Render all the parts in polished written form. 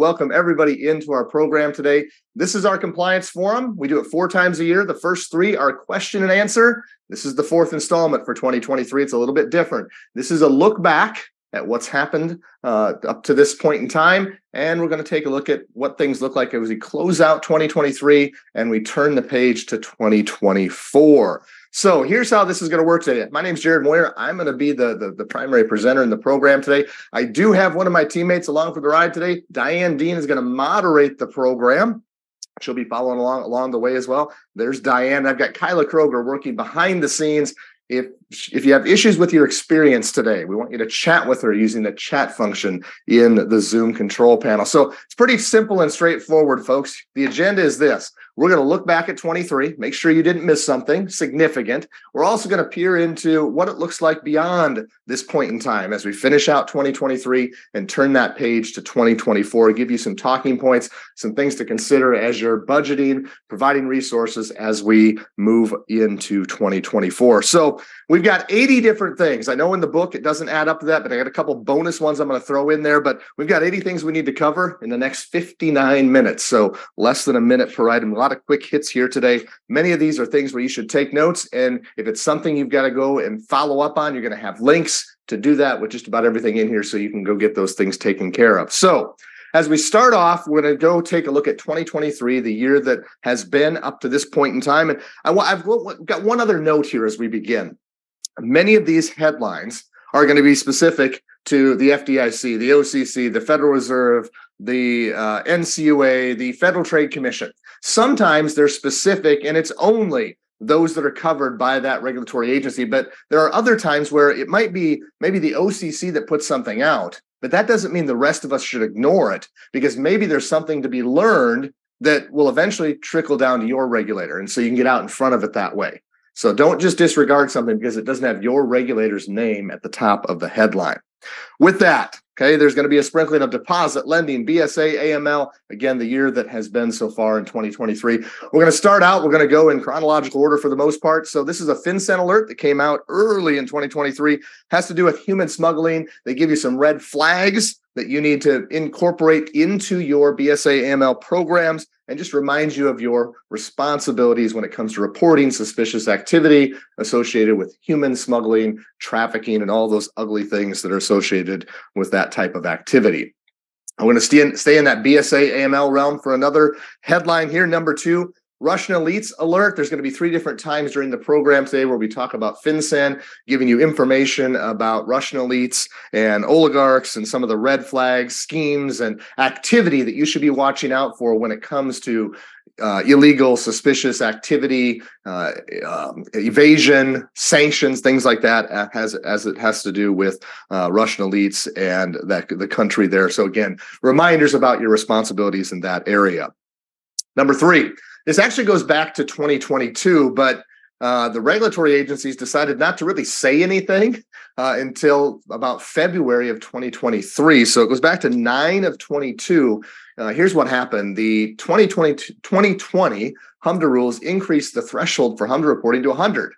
welcome everybody into our program today. This is our compliance forum. We do it 4 times a year. The first 3 are question and answer. This is the 4th installment for 2023. It's a little bit different. This is a look back at what's happened up to this point in time. And we're going to take a look at what things look like as we close out 2023 and we turn the page to 2024. So here's how this is going to work today. My name is Jared Moyer. I'm going to be the primary presenter in the program today. I do have one of my teammates along for the ride today. Diane Dean is going to moderate the program. She'll be following along the way as well. There's Diane. I've got Kyla Kroger working behind the scenes. If you have issues with your experience today, we want you to chat with her using the chat function in the Zoom control panel. So it's pretty simple and straightforward, folks. The agenda is this. We're going to look back at 23, make sure you didn't miss something significant. We're also going to peer into what it looks like beyond this point in time as we finish out 2023 and turn that page to 2024, give you some talking points, some things to consider as you're budgeting, providing resources as we move into 2024. So we've got 80 different things. I know in the book it doesn't add up to that, but I got a couple bonus ones I'm going to throw in there. But we've got 80 things we need to cover in the next 59 minutes. So less than a minute per item. A lot of quick hits here today. Many of these are things where you should take notes. And if it's something you've got to go and follow up on, you're going to have links to do that with just about everything in here so you can go get those things taken care of. So as we start off, we're going to go take a look at 2023, the year that has been up to this point in time. And I've got one other note here as we begin. Many of these headlines are going to be specific to the FDIC, the OCC, the Federal Reserve, the NCUA, the Federal Trade Commission. Sometimes they're specific and it's only those that are covered by that regulatory agency. But there are other times where it might be maybe the OCC that puts something out, but that doesn't mean the rest of us should ignore it because maybe there's something to be learned that will eventually trickle down to your regulator. And so you can get out in front of it that way. So don't just disregard something because it doesn't have your regulator's name at the top of the headline. With that, okay, there's going to be a sprinkling of deposit, lending, BSA, AML, again, the year that has been so far in 2023. We're going to start out, we're going to go in chronological order for the most part. So this is a FinCEN alert that came out early in 2023, has to do with human smuggling. They give you some red flags that you need to incorporate into your BSA AML programs and just remind you of your responsibilities when it comes to reporting suspicious activity associated with human smuggling, trafficking, and all those ugly things that are associated with that type of activity. I'm going to stay in that BSA AML realm for another headline here. Number 2, Russian elites alert. There's going to be 3 different times during the program today where we talk about FinCEN, giving you information about Russian elites and oligarchs and some of the red flags, schemes, and activity that you should be watching out for when it comes to illegal, suspicious activity, evasion, sanctions, things like that, as it has to do with Russian elites and the country there. So again, reminders about your responsibilities in that area. Number 3. This actually goes back to 2022, but the regulatory agencies decided not to really say anything until about February of 2023. So it goes back to 9 of 22. Here's what happened. The 2020 HMDA rules increased the threshold for HMDA reporting to 100.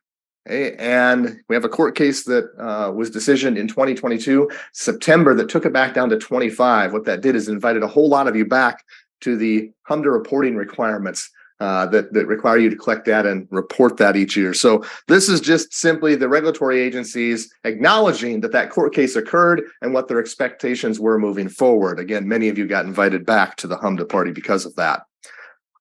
Okay? And we have a court case that was decisioned in 2022, September, that took it back down to 25. What that did is invited a whole lot of you back to the HMDA reporting requirements that require you to collect data and report that each year. So this is just simply the regulatory agencies acknowledging that court case occurred and what their expectations were moving forward. Again, many of you got invited back to the HMDA party because of that.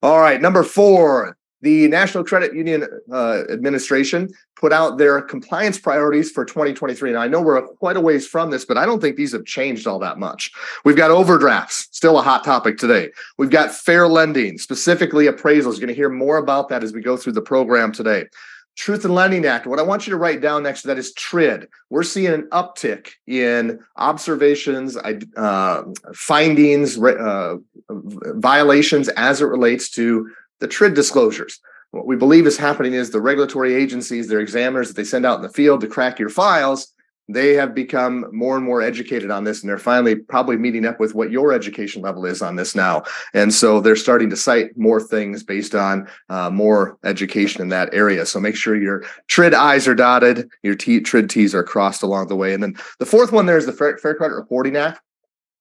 All right, number 4. The National Credit Union Administration put out their compliance priorities for 2023. And I know we're quite a ways from this, but I don't think these have changed all that much. We've got overdrafts, still a hot topic today. We've got fair lending, specifically appraisals. You're going to hear more about that as we go through the program today. Truth in Lending Act. What I want you to write down next to that is TRID. We're seeing an uptick in observations, findings, violations as it relates to the TRID disclosures. What we believe is happening is the regulatory agencies, their examiners that they send out in the field to crack your files, they have become more and more educated on this, and they're finally probably meeting up with what your education level is on this now. And so they're starting to cite more things based on more education in that area. So make sure your TRID I's are dotted, your TRID T's are crossed along the way. And then the fourth one there is the Fair Credit Reporting Act.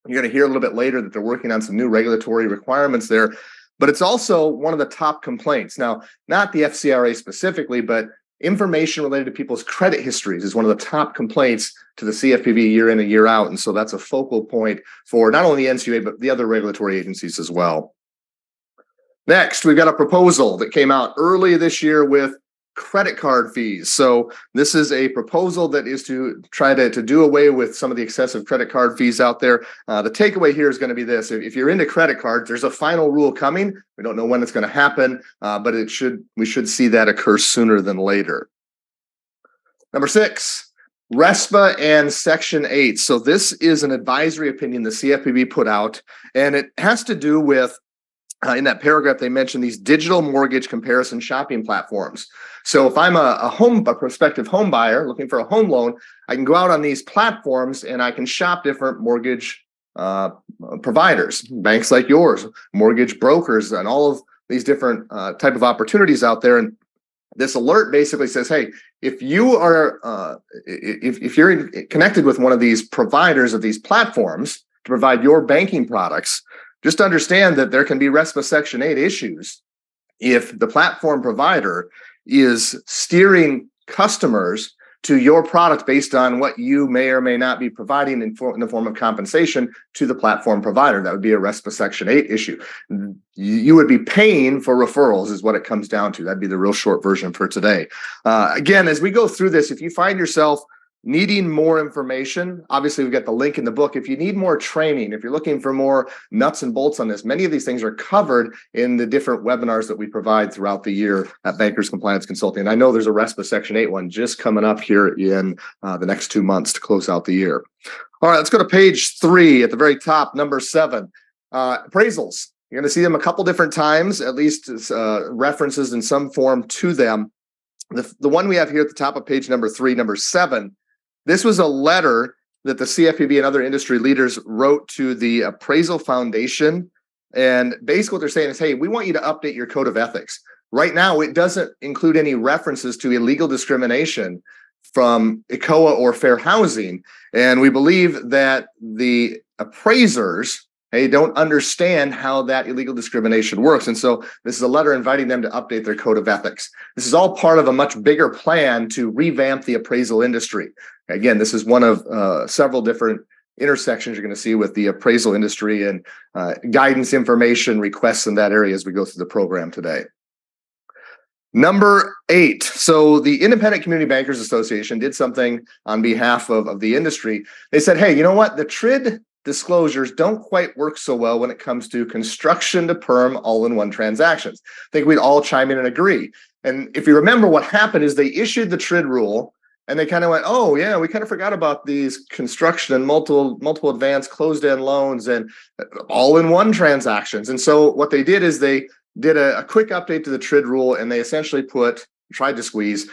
You're going to hear a little bit later that they're working on some new regulatory requirements there, but it's also one of the top complaints. Now, not the FCRA specifically, but information related to people's credit histories is one of the top complaints to the CFPB year in and year out. And so that's a focal point for not only the NCUA, but the other regulatory agencies as well. Next, we've got a proposal that came out early this year with credit card fees. So this is a proposal that is to try to do away with some of the excessive credit card fees out there. The takeaway here is going to be this: if you're into credit cards, there's a final rule coming. We don't know when it's going to happen, but we should see that occur sooner than later. Number 6, RESPA and Section 8. So this is an advisory opinion the CFPB put out, and it has to do with in that paragraph, they mentioned these digital mortgage comparison shopping platforms. So if I'm a prospective home buyer looking for a home loan, I can go out on these platforms and I can shop different mortgage providers, banks like yours, mortgage brokers, and all of these different type of opportunities out there. And this alert basically says, hey, if you are if you're connected with one of these providers of these platforms to provide your banking products, just understand that there can be RESPA Section 8 issues if the platform provider is steering customers to your product based on what you may or may not be providing in the form of compensation to the platform provider. That would be a RESPA Section 8 issue. You would be paying for referrals is what it comes down to. That'd be the real short version for today. Again, as we go through this, if you find yourself needing more information, obviously we've got the link in the book. If you need more training, if you're looking for more nuts and bolts on this, many of these things are covered in the different webinars that we provide throughout the year at Bankers Compliance Consulting. And I know there's a RESPA Section 8 one just coming up here in the next 2 months to close out the year. All right, let's go to page 3 at the very top, number 7, appraisals. You're going to see them a couple different times, at least references in some form to them. The one we have here at the top of page number 3, number 7, this was a letter that the CFPB and other industry leaders wrote to the Appraisal Foundation. And basically what they're saying is, hey, we want you to update your code of ethics. Right now, it doesn't include any references to illegal discrimination from ECOA or fair housing. And we believe that the appraisers don't understand how that illegal discrimination works. And so this is a letter inviting them to update their code of ethics. This is all part of a much bigger plan to revamp the appraisal industry. Again, this is one of several different intersections you're going to see with the appraisal industry and guidance information requests in that area as we go through the program today. Number 8. So the Independent Community Bankers Association did something on behalf of the industry. They said, hey, you know what? The TRID disclosures don't quite work so well when it comes to construction to perm all-in-one transactions. I think we'd all chime in and agree. And if you remember, what happened is they issued the TRID rule and they kind of went, oh yeah, we kind of forgot about these construction and multiple advanced closed-end loans and all-in-one transactions. And so what they did is they did a quick update to the TRID rule, and they essentially tried to squeeze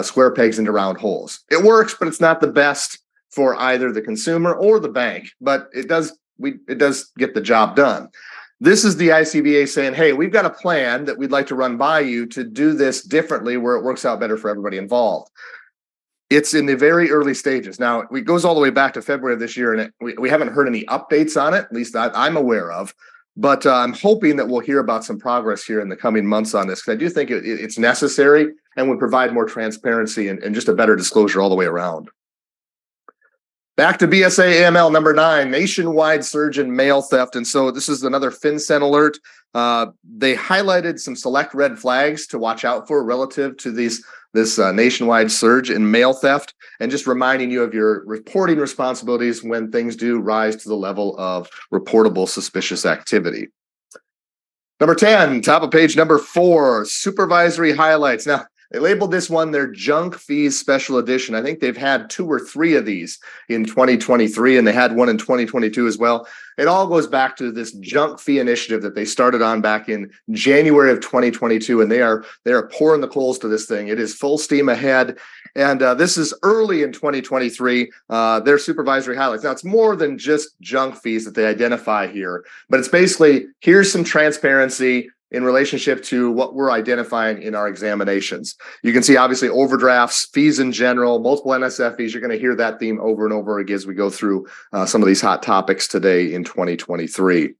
square pegs into round holes. It works, but it's not the best for either the consumer or the bank, but it does get the job done. This is the ICBA saying, hey, we've got a plan that we'd like to run by you to do this differently where it works out better for everybody involved. It's in the very early stages. Now, it goes all the way back to February of this year, and we haven't heard any updates on it, at least I'm aware of. But I'm hoping that we'll hear about some progress here in the coming months on this, because I do think it's necessary and would provide more transparency and just a better disclosure all the way around. Back to BSA AML number 9, nationwide surge in mail theft. And so this is another FinCEN alert. They highlighted some select red flags to watch out for relative to this nationwide surge in mail theft, and just reminding you of your reporting responsibilities when things do rise to the level of reportable suspicious activity. Number 10, top of page number 4, supervisory highlights. Now, they labeled this one their junk fees special edition. I think they've had 2 or 3 of these in 2023, and they had one in 2022 as well. It all goes back to this junk fee initiative that they started on back in January of 2022, and they are pouring the coals to this thing. It is full steam ahead, and this is early in 2023. Their supervisory highlights. Now, it's more than just junk fees that they identify here, but it's basically, here's some transparency. in relationship to what we're identifying in our examinations. You can see obviously overdrafts, fees in general, multiple NSF fees. You're going to hear that theme over and over again as we go through some of these hot topics today in 2023.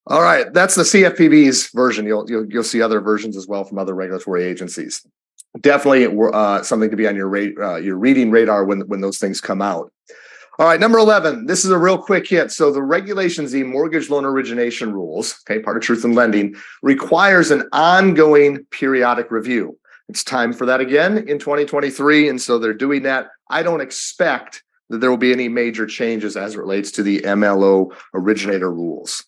All right, that's the CFPB's version. You'll see other versions as well from other regulatory agencies. Definitely something to be on your reading radar when those things come out. All right, number 11, this is a real quick hit. So the Regulation Z mortgage loan origination rules, okay, part of Truth in Lending, requires an ongoing periodic review. It's time for that again in 2023, and so they're doing that. I don't expect that there will be any major changes as it relates to the MLO originator rules.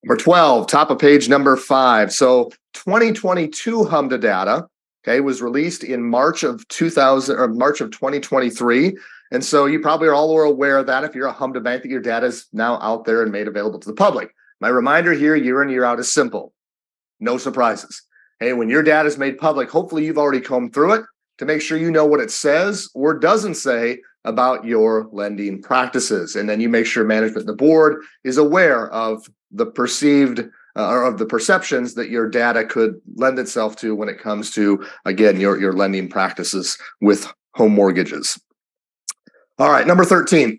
Number 12, top of page number 5. So 2022 HMDA data, okay, was released in March of 2023. And so you probably are all aware of that if you're a HMDA bank, that your data is now out there and made available to the public. My reminder here, year in, year out, is simple. No surprises. Hey, when your data is made public, hopefully you've already combed through it to make sure you know what it says or doesn't say about your lending practices. And then you make sure management and the board is aware of the perceived or of the perceptions that your data could lend itself to when it comes to, again, your lending practices with home mortgages. All right, number 13,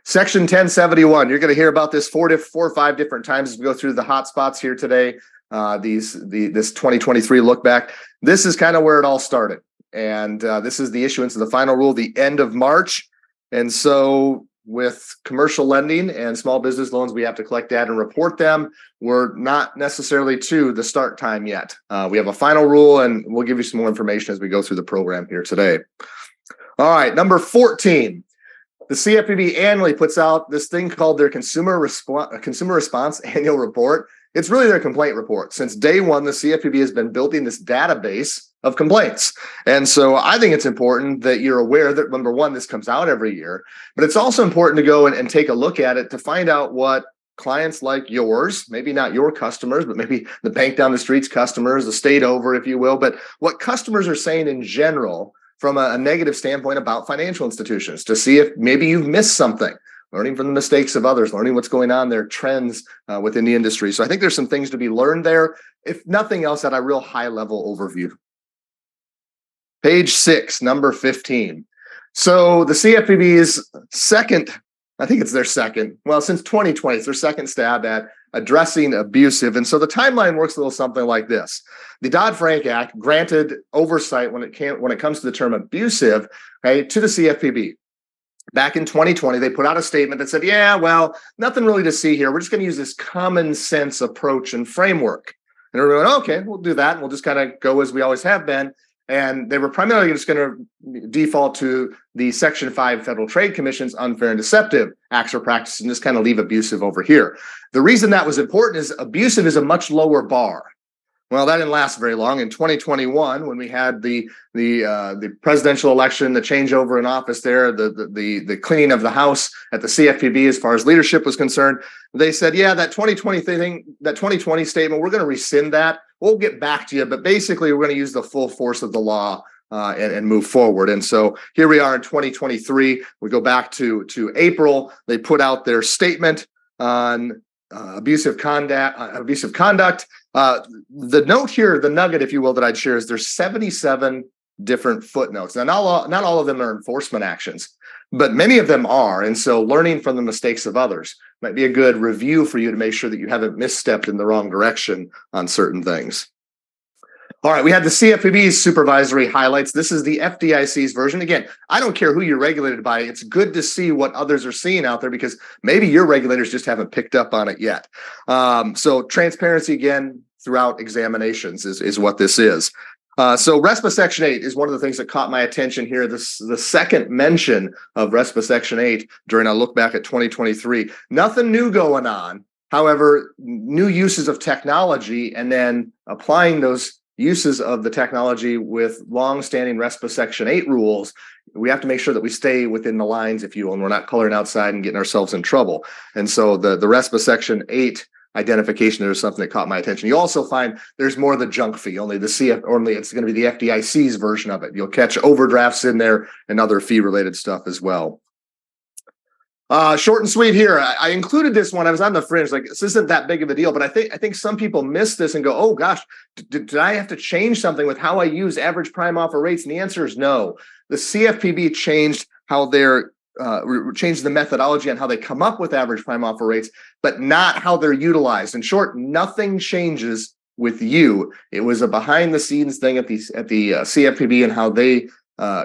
Section 1071. You're going to hear about this four or five different times as we go through the hot spots here today. This 2023 look back. This is kind of where it all started, and this is the issuance of the final rule, the end of March. And so, with commercial lending and small business loans, we have to collect data and report them. We're not necessarily to the start time yet. We have a final rule, and we'll give you some more information as we go through the program here today. All right, number 14, the CFPB annually puts out this thing called their Consumer Response Annual Report. It's really their complaint report. Since day one, the CFPB has been building this database of complaints. And so I think it's important that you're aware that, number one, this comes out every year, but it's also important to go and take a look at it to find out what clients like yours, maybe not your customers, but maybe the bank down the street's customers, the state over, if you will, but what customers are saying in general from a negative standpoint about financial institutions, to see if maybe you've missed something, learning from the mistakes of others, learning what's going on there, trends within the industry. So I think there's some things to be learned there, if nothing else, at a real high level overview. Page 6, number 15. So the CFPB's second, I think it's their second, well, since 2020, it's their second stab at addressing abusive. And so the timeline works a little something like this. The Dodd-Frank Act granted oversight when it comes to the term abusive, right, to the CFPB. Back in 2020, they put out a statement that said, yeah, well, nothing really to see here. We're just going to use this common sense approach and framework. And everyone went, okay, we'll do that. And we'll just kind of go as we always have been. And they were primarily just going to default to the Section 5 Federal Trade Commission's unfair and deceptive acts or practices and just kind of leave abusive over here. The reason that was important is abusive is a much lower bar. Well, that didn't last very long. In 2021, when we had the presidential election, the changeover in office there, the cleaning of the house at the CFPB as far as leadership was concerned, they said, yeah, that 2020 thing, that 2020 statement, we're going to rescind that. We'll get back to you, but basically we're going to use the full force of the law and move forward. And so here we are in 2023. We go back to April. They put out their statement on abusive conduct. The note here, the nugget, if you will, that I'd share is there's 77 different footnotes. Now, not all of them are enforcement actions, but many of them are. And so learning from the mistakes of others might be a good review for you to make sure that you haven't misstepped in the wrong direction on certain things. All right, we had the CFPB's supervisory highlights. This is the FDIC's version. Again, I don't care who you're regulated by. It's good to see what others are seeing out there because maybe your regulators just haven't picked up on it yet. So transparency, again, throughout examinations is what this is. So RESPA Section 8 is one of the things that caught my attention here. This is the second mention of RESPA Section 8 during a look back at 2023. Nothing new going on. However, new uses of technology and then applying those uses of the technology with long-standing RESPA Section 8 rules, we have to make sure that we stay within the lines, if you will, and we're not coloring outside and getting ourselves in trouble. And so the RESPA Section 8 identification, there's something that caught my attention. You also find there's more of the junk fee, only it's going to be the FDIC's version of it. You'll catch overdrafts in there and other fee-related stuff as well. Short and sweet here. I included this one. I was on the fringe. Like, this isn't that big of a deal, but I think some people miss this and go, "Oh gosh, did I have to change something with how I use average prime offer rates?" And the answer is no. The CFPB changed how they're changed the methodology on how they come up with average prime offer rates, but not how they're utilized. In short, nothing changes with you. It was a behind the scenes thing at the CFPB and how they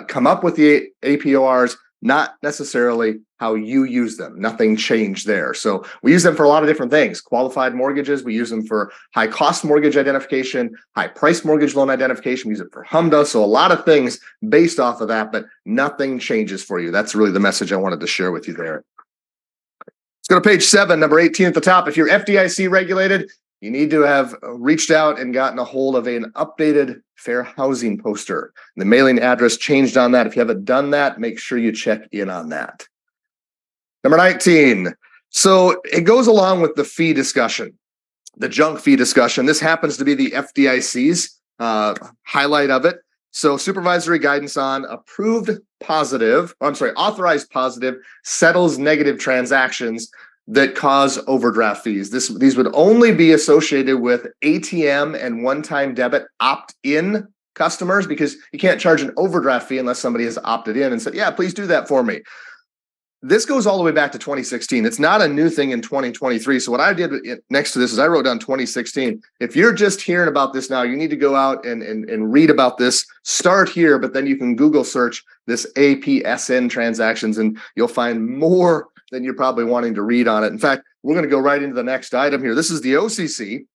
come up with the APORs, not necessarily how you use them. Nothing changed there. So we use them for a lot of different things. Qualified mortgages, we use them for high cost mortgage identification, high price mortgage loan identification, we use it for HMDA. So a lot of things based off of that, but nothing changes for you. That's really the message I wanted to share with you there. Let's go to page 7, number 18 at the top. If you're FDIC regulated, you need to have reached out and gotten a hold of an updated fair housing poster. The mailing address changed on that. If you haven't done that, make sure you check in on that. Number 19. So it goes along with the fee discussion, the junk fee discussion. This happens to be the FDIC's highlight of it. So supervisory guidance on authorized positive settles negative transactions that cause overdraft fees. These would only be associated with ATM and one-time debit opt-in customers, because you can't charge an overdraft fee unless somebody has opted in and said, "Yeah, please do that for me." This goes all the way back to 2016. It's not a new thing in 2023. So what I did next to this is I wrote down 2016. If you're just hearing about this now, you need to go out and read about this. Start here, but then you can Google search this APSN transactions and you'll find more than you're probably wanting to read on it. In fact, we're going to go right into the next item here. This is the OCC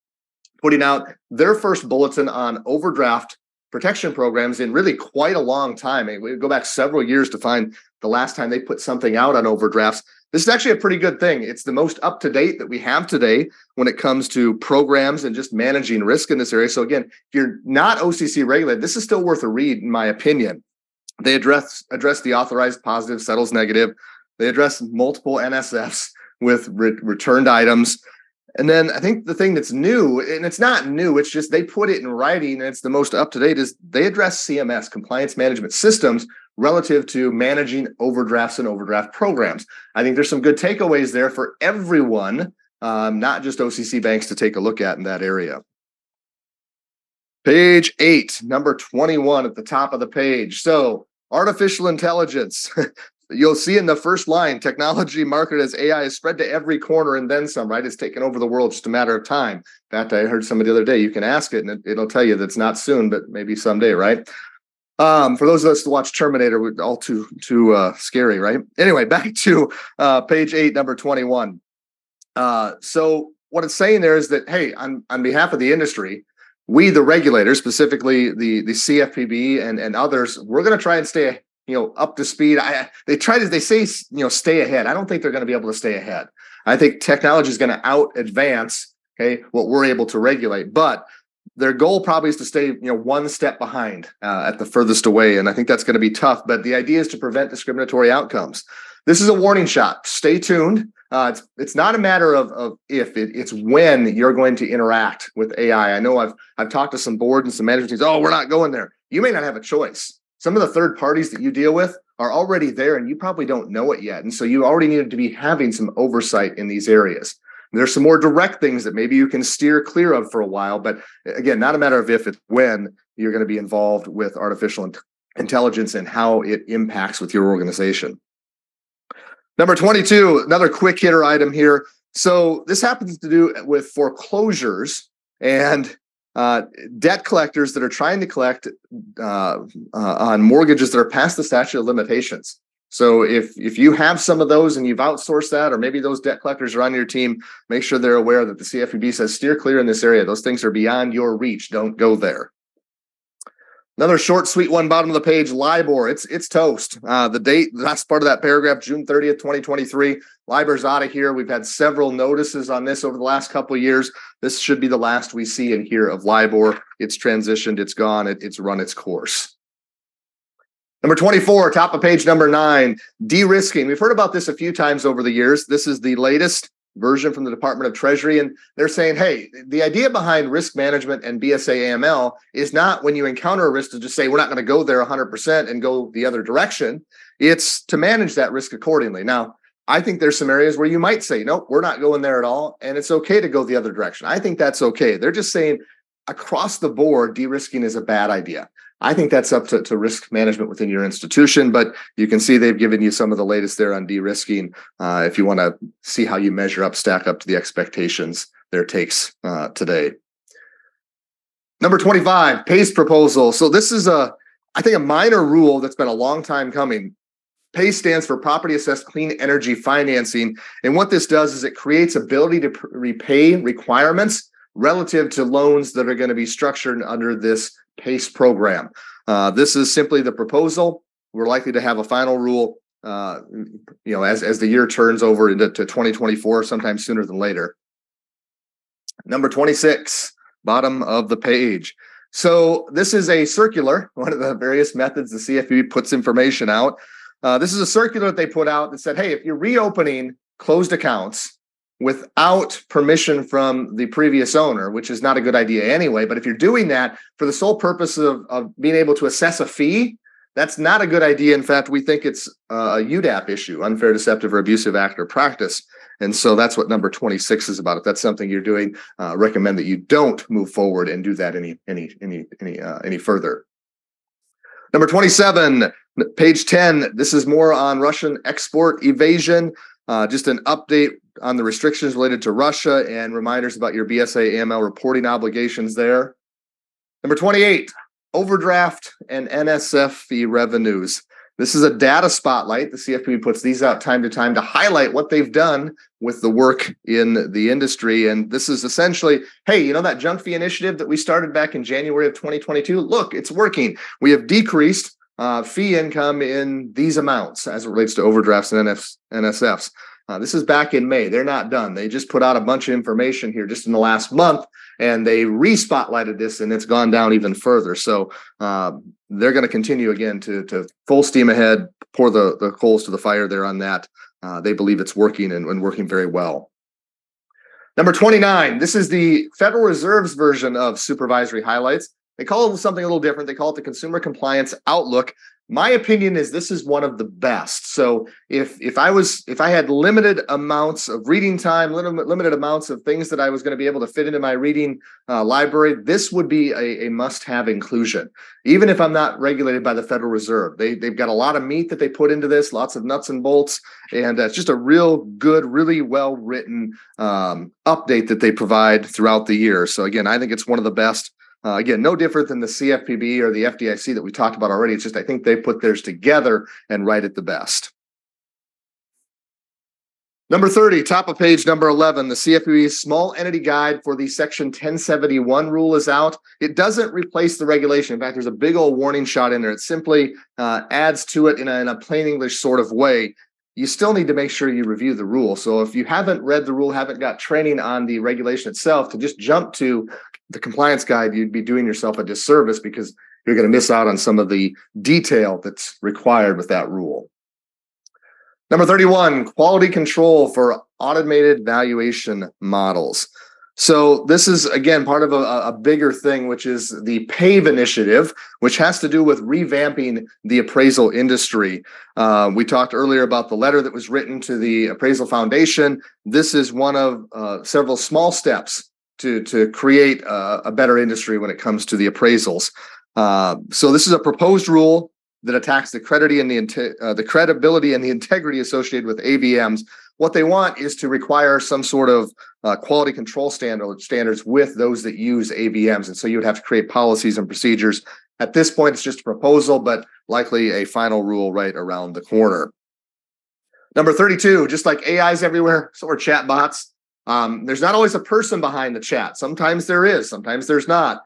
putting out their first bulletin on overdraft protection programs in really quite a long time. We go back several years to find the last time they put something out on overdrafts. This is actually a pretty good thing. It's the most up-to-date that we have today when it comes to programs and just managing risk in this area. So again, if you're not OCC regulated, this is still worth a read, in my opinion. They address the authorized positive settles negative. They address multiple NSFs with returned items. And then I think the thing that's new, and it's not new, it's just they put it in writing and it's the most up-to-date, is they address CMS, compliance management systems, relative to managing overdrafts and overdraft programs. I think there's some good takeaways there for everyone, not just OCC banks, to take a look at in that area. Page 8, number 21 at the top of the page. So artificial intelligence. You'll see in the first line, technology marketed as AI is spread to every corner and then some, right? It's taken over the world, just a matter of time. In fact, I heard somebody the other day, you can ask it and it'll tell you that's not soon, but maybe someday, right? For those of us who watch Terminator, all too scary, right? Anyway, back to page 8, number 21. So what it's saying there is that, hey, on behalf of the industry, we, the regulators, specifically the CFPB and others, we're going to try and stay up to speed. They say stay ahead. I don't think they're going to be able to stay ahead. I think technology is going to out advance what we're able to regulate, but their goal probably is to stay one step behind at the furthest away, and I think that's going to be tough. But the idea is to prevent discriminatory outcomes. This is a warning shot. Stay tuned. It's not a matter of if, it's when you're going to interact with AI. I know I've talked to some boards and some management teams. Oh, we're not going there. You may not have a choice. Some of the third parties that you deal with are already there and you probably don't know it yet. And so you already need to be having some oversight in these areas. There's some more direct things that maybe you can steer clear of for a while, but again, not a matter of if, it's when you're going to be involved with artificial intelligence and how it impacts with your organization. Number 22, another quick hitter item here. So this happens to do with foreclosures and debt collectors that are trying to collect on mortgages that are past the statute of limitations. So if you have some of those and you've outsourced that, or maybe those debt collectors are on your team, make sure they're aware that the CFPB says steer clear in this area. Those things are beyond your reach. Don't go there. Another short, sweet one, bottom of the page, LIBOR. It's toast. The date, the last part of that paragraph, June 30th, 2023. LIBOR's out of here. We've had several notices on this over the last couple of years. This should be the last we see and hear of LIBOR. It's transitioned. It's gone. It's run its course. Number 24, top of page number 9, de-risking. We've heard about this a few times over the years. This is the latest version from the Department of Treasury, and they're saying, hey, the idea behind risk management and BSA AML is not when you encounter a risk to just say, we're not going to go there 100% and go the other direction. It's to manage that risk accordingly. Now, I think there's some areas where you might say, nope, we're not going there at all. And it's okay to go the other direction. I think that's okay. They're just saying across the board, de-risking is a bad idea. I think that's up to risk management within your institution, but you can see they've given you some of the latest there on de-risking. If you want to see how you measure up, stack up to the expectations their takes today. Number 25, PACE proposal. So this is I think a minor rule that's been a long time coming. PACE stands for Property Assessed Clean Energy Financing. And what this does is it creates ability to repay requirements relative to loans that are going to be structured under this PACE program. This is simply the proposal. We're likely to have a final rule, as the year turns over into 2024, sometime sooner than later. Number 26, bottom of the page. So this is a circular, one of the various methods the CFPB puts information out. This is a circular that they put out that said, hey, if you're reopening closed accounts without permission from the previous owner, which is not a good idea anyway, but if you're doing that for the sole purpose of being able to assess a fee, that's not a good idea. In fact, we think it's a UDAP issue, unfair, deceptive, or abusive act or practice. And so that's what number 26 is about. If that's something you're doing, recommend that you don't move forward and do that any further. Number 27, page 10, this is more on Russian export evasion. Just an update on the restrictions related to Russia and reminders about your BSA AML reporting obligations there. Number 28, overdraft and NSF fee revenues. This is a data spotlight. The CFPB puts these out time to time to highlight what they've done with the work in the industry. And this is essentially, hey, that junk fee initiative that we started back in January of 2022, look, it's working. We have decreased fee income in these amounts as it relates to overdrafts and NSFs. This is back in May. They're not done. They just put out a bunch of information here just in the last month, and they re-spotlighted this, and it's gone down even further. So they're going to continue again to full steam ahead, pour the coals to the fire there on that. They believe it's working and working very well. Number 29, this is the Federal Reserve's version of supervisory highlights. They call it something a little different. They call it the Consumer Compliance Outlook. My opinion is this is one of the best. So if I had limited amounts of reading time, limited amounts of things that I was going to be able to fit into my reading library, this would be a must-have inclusion. Even if I'm not regulated by the Federal Reserve, they've got a lot of meat that they put into this, lots of nuts and bolts, and it's just a real good, really well-written update that they provide throughout the year. So again, I think it's one of the best. Again, no different than the CFPB or the FDIC that we talked about already. It's just I think they put theirs together and write it the best. Number 30, top of page number 11, the CFPB's small entity guide for the Section 1071 rule is out. It doesn't replace the regulation. In fact, there's a big old warning shot in there. It simply adds to it in a plain English sort of way. You still need to make sure you review the rule. So if you haven't read the rule, haven't got training on the regulation itself, to just jump to the compliance guide, you'd be doing yourself a disservice because you're going to miss out on some of the detail that's required with that rule. Number 31, quality control for automated valuation models. So this is, again, part of a bigger thing, which is the PAVE initiative, which has to do with revamping the appraisal industry. We talked earlier about the letter that was written to the Appraisal Foundation. This is one of several small steps to create a better industry when it comes to the appraisals. So this is a proposed rule that attacks the credibility and the integrity associated with AVMs. What they want is to require some sort of quality control standards with those that use AVMs. And so you would have to create policies and procedures. At this point, it's just a proposal, but likely a final rule right around the corner. Number 32, just like AIs everywhere, so are chatbots. There's not always a person behind the chat. Sometimes there is, sometimes there's not.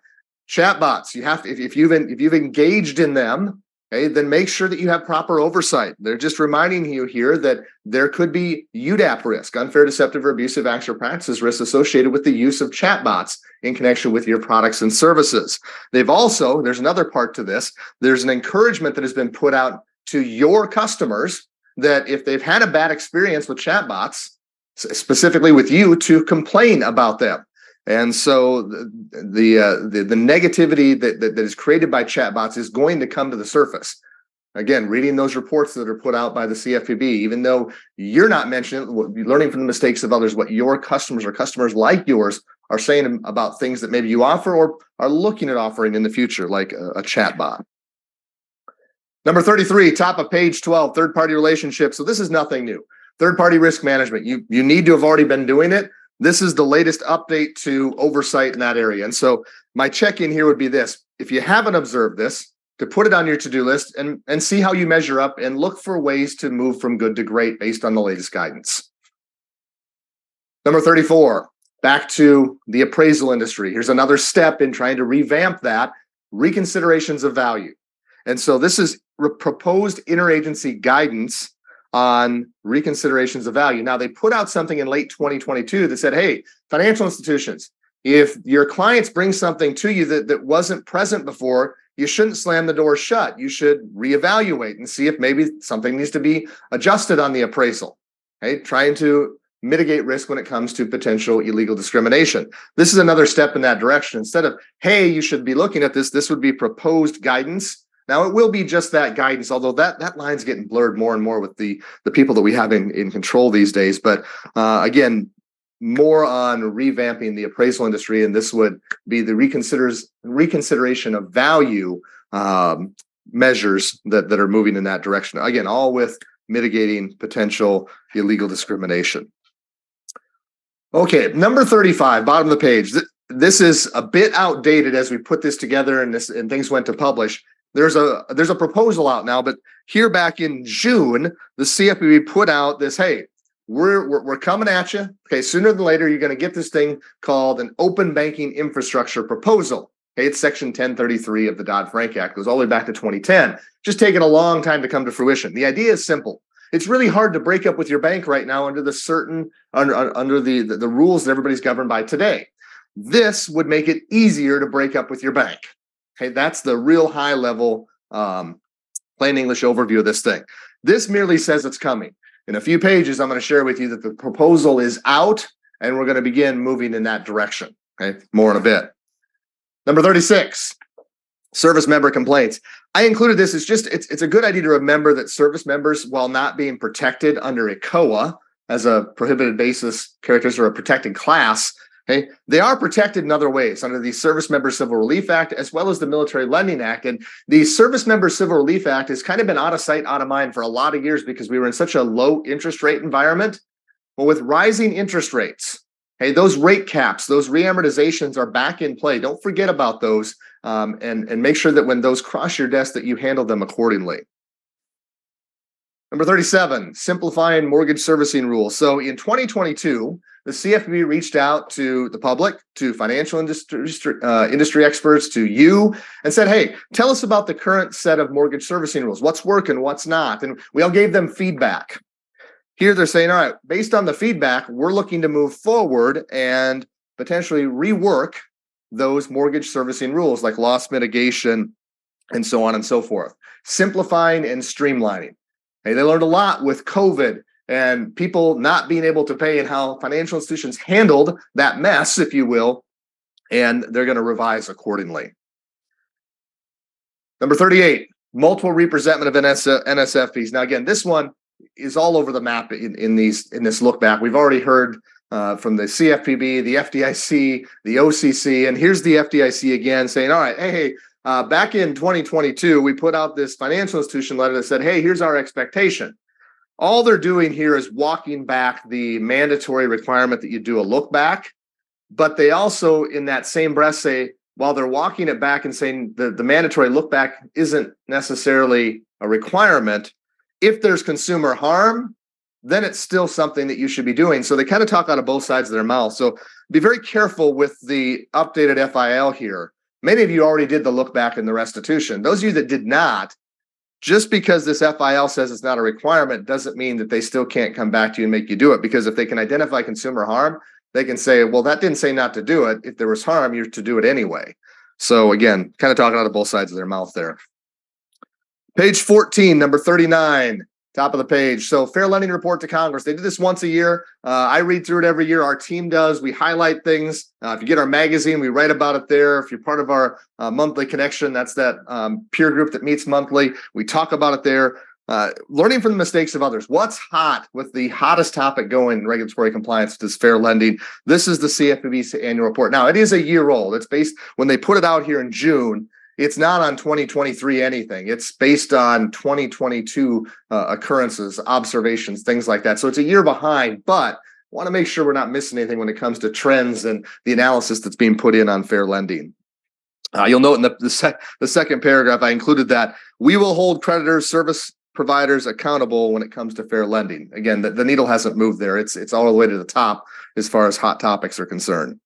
Chatbots, you have to, if you've engaged in them, okay, then make sure that you have proper oversight. They're just reminding you here that there could be UDAP risk, unfair, deceptive, or abusive acts or practices risk associated with the use of chatbots in connection with your products and services. There's another part to this. There's an encouragement that has been put out to your customers that if they've had a bad experience with chatbots, specifically with you, to complain about them. And so the negativity that is created by chatbots is going to come to the surface. Again, reading those reports that are put out by the CFPB, even though you're not mentioning it, learning from the mistakes of others, what your customers or customers like yours are saying about things that maybe you offer or are looking at offering in the future, like a chat bot. Number 33, top of page 12, third-party relationships. So this is nothing new. Third-party risk management. You need to have already been doing it. This is the latest update to oversight in that area. And so my check-in here would be this. If you haven't observed this, to put it on your to-do list and see how you measure up and look for ways to move from good to great based on the latest guidance. Number 34, back to the appraisal industry. Here's another step in trying to revamp that, reconsiderations of value. And so this is proposed interagency guidance on reconsiderations of value. Now, they put out something in late 2022 that said, hey, financial institutions, if your clients bring something to you that wasn't present before, you shouldn't slam the door shut. You should reevaluate and see if maybe something needs to be adjusted on the appraisal. Okay, trying to mitigate risk when it comes to potential illegal discrimination. This is another step in that direction. Instead of, hey, you should be looking at this, this would be proposed guidance. Now, it will be just that guidance, although that line's getting blurred more and more with the people that we have in control these days. But again, more on revamping the appraisal industry, and this would be the reconsideration of value measures that are moving in that direction. Again, all with mitigating potential illegal discrimination. Okay, number 35, bottom of the page. This is a bit outdated as we put this together and things went to publish. There's a proposal out now, but here back in June, the CFPB put out this, hey, we're coming at you. Okay, sooner than later, you're going to get this thing called an open banking infrastructure proposal. Okay, it's Section 1033 of the Dodd-Frank Act. It goes all the way back to 2010. Just taking a long time to come to fruition. The idea is simple. It's really hard to break up with your bank right now under the rules that everybody's governed by today. This would make it easier to break up with your bank. Okay, that's the real high level plain English overview of this thing. This merely says it's coming. In a few pages, I'm going to share with you that the proposal is out and we're going to begin moving in that direction. Okay, more in a bit. Number 36, service member complaints. I included this. It's a good idea to remember that service members, while not being protected under ECOA as a prohibited basis characteristic or a protected class, okay, they are protected in other ways under the Service Member Civil Relief Act as well as the Military Lending Act. And the Service Member Civil Relief Act has kind of been out of sight, out of mind for a lot of years because we were in such a low interest rate environment. Well, with rising interest rates, hey, those rate caps, those reamortizations are back in play. Don't forget about those and make sure that when those cross your desk that you handle them accordingly. Number 37, simplifying mortgage servicing rules. So in 2022, the CFPB reached out to the public, to financial industry experts, to you, and said, hey, tell us about the current set of mortgage servicing rules. What's working, what's not? And we all gave them feedback. Here they're saying, all right, based on the feedback, we're looking to move forward and potentially rework those mortgage servicing rules like loss mitigation and so on and so forth, simplifying and streamlining. Hey, they learned a lot with COVID and people not being able to pay and how financial institutions handled that mess, if you will, and they're going to revise accordingly. Number 38, multiple representment of NSF. Now, again, this one is all over the map in this look back. We've already heard from the CFPB, the FDIC, the OCC, and here's the FDIC again saying, all right, hey, back in 2022, we put out this financial institution letter that said, hey, here's our expectation. All they're doing here is walking back the mandatory requirement that you do a look back, but they also in that same breath say, while they're walking it back and saying the mandatory look back isn't necessarily a requirement, if there's consumer harm, then it's still something that you should be doing. So they kind of talk out of both sides of their mouth. So be very careful with the updated FIL here. Many of you already did the look back and the restitution. Those of you that did not, just because this FIL says it's not a requirement doesn't mean that they still can't come back to you and make you do it. Because if they can identify consumer harm, they can say, well, that didn't say not to do it. If there was harm, you're to do it anyway. So again, kind of talking out of both sides of their mouth there. Page 14, number 39, Top of the page. So Fair Lending Report to Congress. They do this once a year. I read through it every year. Our team does. We highlight things. If you get our magazine, we write about it there. If you're part of our monthly connection, that's that peer group that meets monthly. We talk about it there. Learning from the mistakes of others. What's hot with the hottest topic going in regulatory compliance is fair lending. This is the CFPB's annual report. Now, it is a year old. It's based, when they put it out here in June, it's not on 2023 anything. It's based on 2022 occurrences, observations, things like that. So it's a year behind, but want to make sure we're not missing anything when it comes to trends and the analysis that's being put in on fair lending. You'll note in the second paragraph, I included that we will hold creditors, service providers accountable when it comes to fair lending. Again, the needle hasn't moved there. It's all the way to the top as far as hot topics are concerned.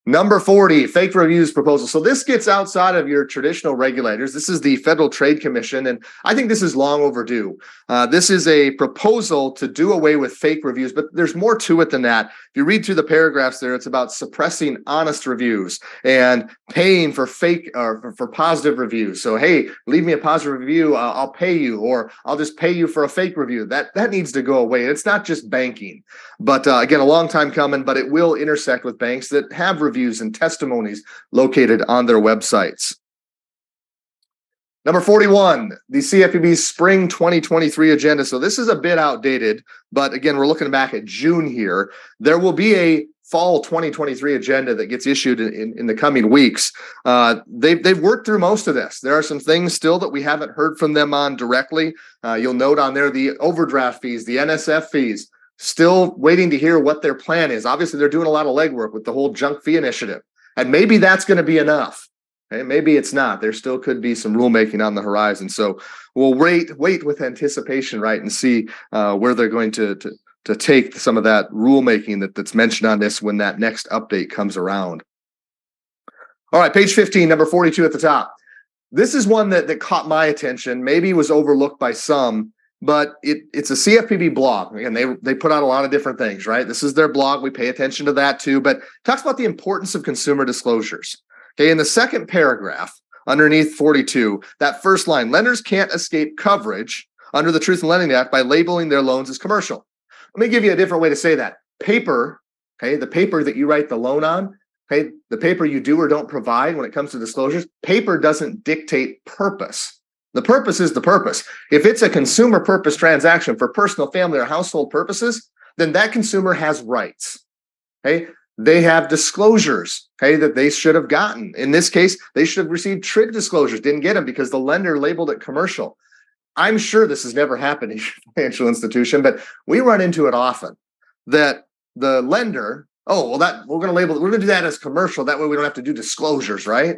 Number 40, fake reviews proposal. So this gets outside of your traditional regulators. This is the Federal Trade Commission, and I think this is long overdue. This is a proposal to do away with fake reviews, but there's more to it than that. If you read through the paragraphs there, it's about suppressing honest reviews and paying for fake or for positive reviews. So, hey, leave me a positive review, I'll pay you, or I'll just pay you for a fake review. That needs to go away. It's not just banking, but again, a long time coming, but it will intersect with banks that have reviews and testimonies located on their websites. Number 41, the CFPB's spring 2023 agenda. So this is a bit outdated, but again, we're looking back at June here. There will be a fall 2023 agenda that gets issued in the coming weeks. They've worked through most of this. There are some things still that we haven't heard from them on directly. You'll note on there the overdraft fees, the NSF fees. Still waiting to hear what their plan is. Obviously, they're doing a lot of legwork with the whole junk fee initiative. And maybe that's going to be enough. Okay? Maybe it's not. There still could be some rulemaking on the horizon. So we'll wait with anticipation, right, and see where they're going to take some of that rulemaking that's mentioned on this when that next update comes around. All right, page 15, number 42 at the top. This is one that caught my attention, maybe was overlooked by some, but it's a CFPB blog. Again, they put out a lot of different things, right? This is their blog. We pay attention to that too, but it talks about the importance of consumer disclosures. Okay, in the second paragraph, underneath 42, that first line, lenders can't escape coverage under the Truth in Lending Act by labeling their loans as commercial. Let me give you a different way to say that. Paper, okay, the paper that you write the loan on, okay, the paper you do or don't provide when it comes to disclosures, paper doesn't dictate purpose. The purpose is the purpose. If it's a consumer purpose transaction for personal, family, or household purposes, then that consumer has rights. Okay, they have disclosures, okay, that they should have gotten. In this case, they should have received TRIG disclosures, didn't get them because the lender labeled it commercial. I'm sure this has never happened in your financial institution, but we run into it often that the lender, we're going to do that as commercial. That way we don't have to do disclosures, right?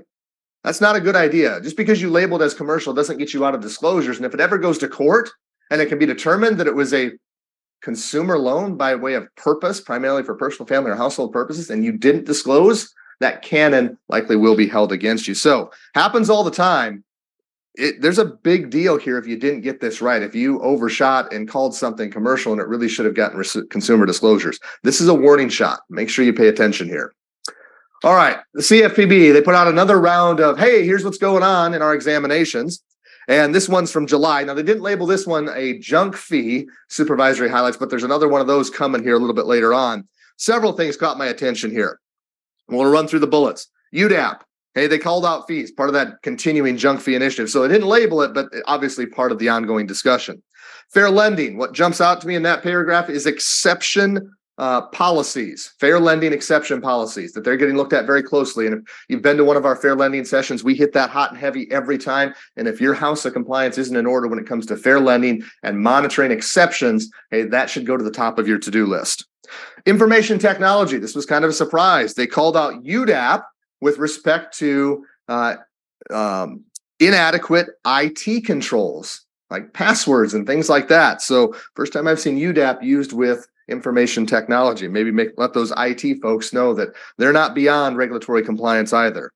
That's not a good idea. Just because you labeled as commercial doesn't get you out of disclosures. And if it ever goes to court and it can be determined that it was a consumer loan by way of purpose, primarily for personal, family, or household purposes, and you didn't disclose, that canon likely will be held against you. So happens all the time. There's a big deal here if you didn't get this right. If you overshot and called something commercial and it really should have gotten consumer disclosures. This is a warning shot. Make sure you pay attention here. All right, the CFPB, they put out another round of, hey, here's what's going on in our examinations. And this one's from July. Now, they didn't label this one a junk fee supervisory highlights, but there's another one of those coming here a little bit later on. Several things caught my attention here. We'll run through the bullets. UDAP, hey, they called out fees, part of that continuing junk fee initiative. So they didn't label it, but obviously part of the ongoing discussion. Fair lending, what jumps out to me in that paragraph is exception policies, fair lending exception policies, that they're getting looked at very closely. And if you've been to one of our fair lending sessions, we hit that hot and heavy every time. And if your house of compliance isn't in order when it comes to fair lending and monitoring exceptions, hey, that should go to the top of your to-do list. Information technology, this was kind of a surprise. They called out UDAP with respect to inadequate IT controls, like passwords and things like that. So first time I've seen UDAP used with information technology. Maybe let those IT folks know that they're not beyond regulatory compliance either.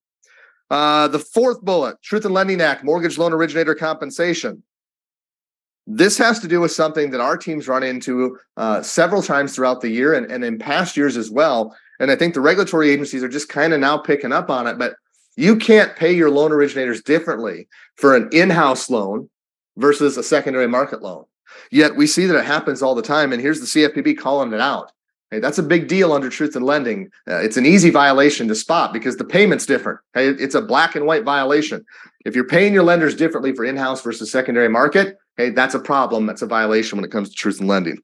The fourth bullet, Truth in Lending Act, mortgage loan originator compensation. This has to do with something that our teams run into several times throughout the year and in past years as well. And I think the regulatory agencies are just kind of now picking up on it, but you can't pay your loan originators differently for an in-house loan versus a secondary market loan. Yet we see that it happens all the time, and here's the CFPB calling it out. Hey, that's a big deal under truth in lending. It's an easy violation to spot because the payment's different. Hey, it's a black and white violation. If you're paying your lenders differently for in-house versus secondary market, hey, that's a problem. That's a violation when it comes to truth in lending.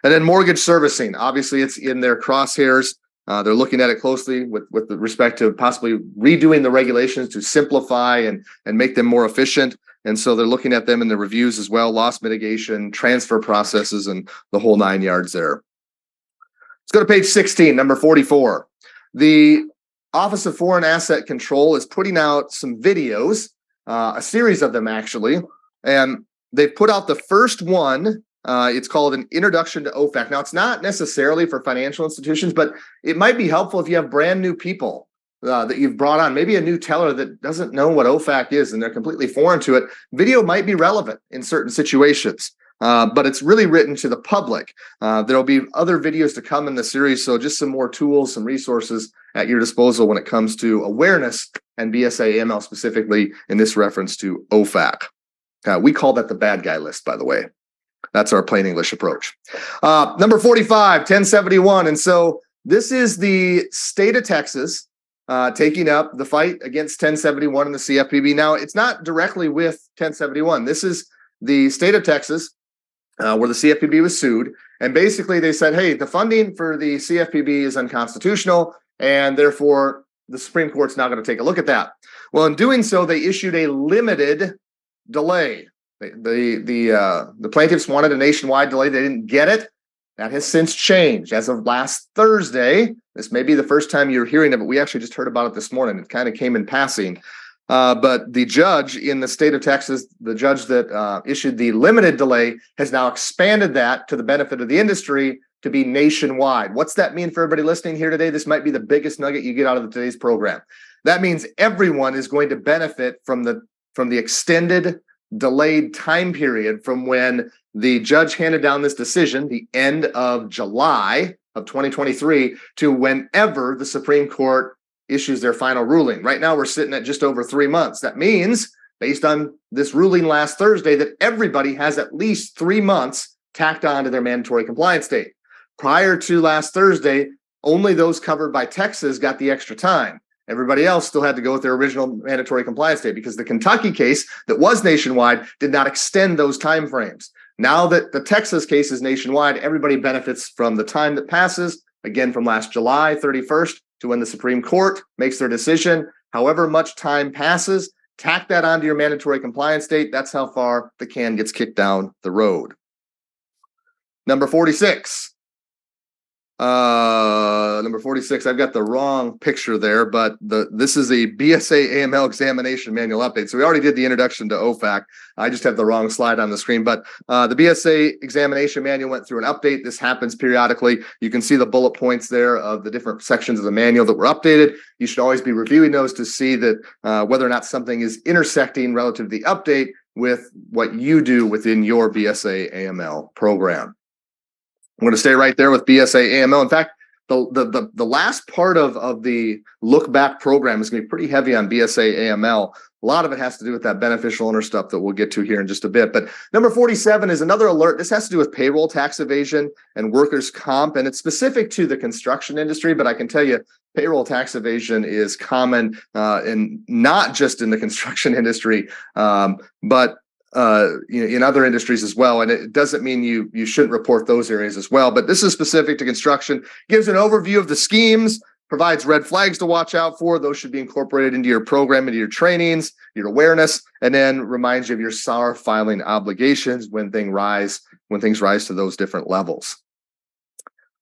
And then mortgage servicing. Obviously, it's in their crosshairs. They're looking at it closely with respect to possibly redoing the regulations to simplify and make them more efficient. And so they're looking at them in the reviews as well, loss mitigation, transfer processes, and the whole 9 yards there. Let's go to page 16, number 44. The Office of Foreign Asset Control is putting out some videos, a series of them actually, and they've put out the first one. It's called an Introduction to OFAC. Now, it's not necessarily for financial institutions, but it might be helpful if you have brand new people that you've brought on, maybe a new teller that doesn't know what OFAC is and they're completely foreign to it. Video might be relevant in certain situations. But it's really written to the public. There'll be other videos to come in the series, so just some more tools, some resources at your disposal when it comes to awareness and BSA AML specifically in this reference to OFAC. We call that the bad guy list, by the way. That's our plain English approach. Number 45, 1071. And so this is the state of Texas taking up the fight against 1071 and the CFPB. Now, it's not directly with 1071. This is the state of Texas where the CFPB was sued. And basically they said, hey, the funding for the CFPB is unconstitutional, and therefore the Supreme Court's now going to take a look at that. Well, in doing so, they issued a limited delay. The plaintiffs wanted a nationwide delay. They didn't get it. That has since changed. As of last Thursday, this may be the first time you're hearing of it. We actually just heard about it this morning. It kind of came in passing. But the judge in the state of Texas, the judge that issued the limited delay, has now expanded that to the benefit of the industry to be nationwide. What's that mean for everybody listening here today? This might be the biggest nugget you get out of today's program. That means everyone is going to benefit from the extended delayed time period from when the judge handed down this decision, the end of July of 2023, to whenever the Supreme Court issues their final ruling. Right now, we're sitting at just over 3 months. That means, based on this ruling last Thursday, that everybody has at least 3 months tacked on to their mandatory compliance date. Prior to last Thursday, only those covered by Texas got the extra time. Everybody else still had to go with their original mandatory compliance date because the Kentucky case that was nationwide did not extend those timeframes. Now that the Texas case is nationwide, everybody benefits from the time that passes, again, from last July 31st to when the Supreme Court makes their decision. However much time passes, tack that onto your mandatory compliance date. That's how far the can gets kicked down the road. Number 46. Number 46, I've got the wrong picture there, but this is a BSA AML examination manual update. So we already did the introduction to OFAC. I just have the wrong slide on the screen, but the BSA examination manual went through an update. This happens periodically. You can see the bullet points there of the different sections of the manual that were updated. You should always be reviewing those to see that whether or not something is intersecting relative to the update with what you do within your BSA AML program. I'm going to stay right there with BSA AML. In fact, the last part of the look back program is going to be pretty heavy on BSA AML. A lot of it has to do with that beneficial owner stuff that we'll get to here in just a bit. But number 47 is another alert. This has to do with payroll tax evasion and workers' comp, and it's specific to the construction industry. But I can tell you, payroll tax evasion is common and not just in the construction industry, but in other industries as well. And it doesn't mean you shouldn't report those areas as well. But this is specific to construction, gives an overview of the schemes, provides red flags to watch out for. Those should be incorporated into your program, into your trainings, your awareness, and then reminds you of your SAR filing obligations when things rise to those different levels.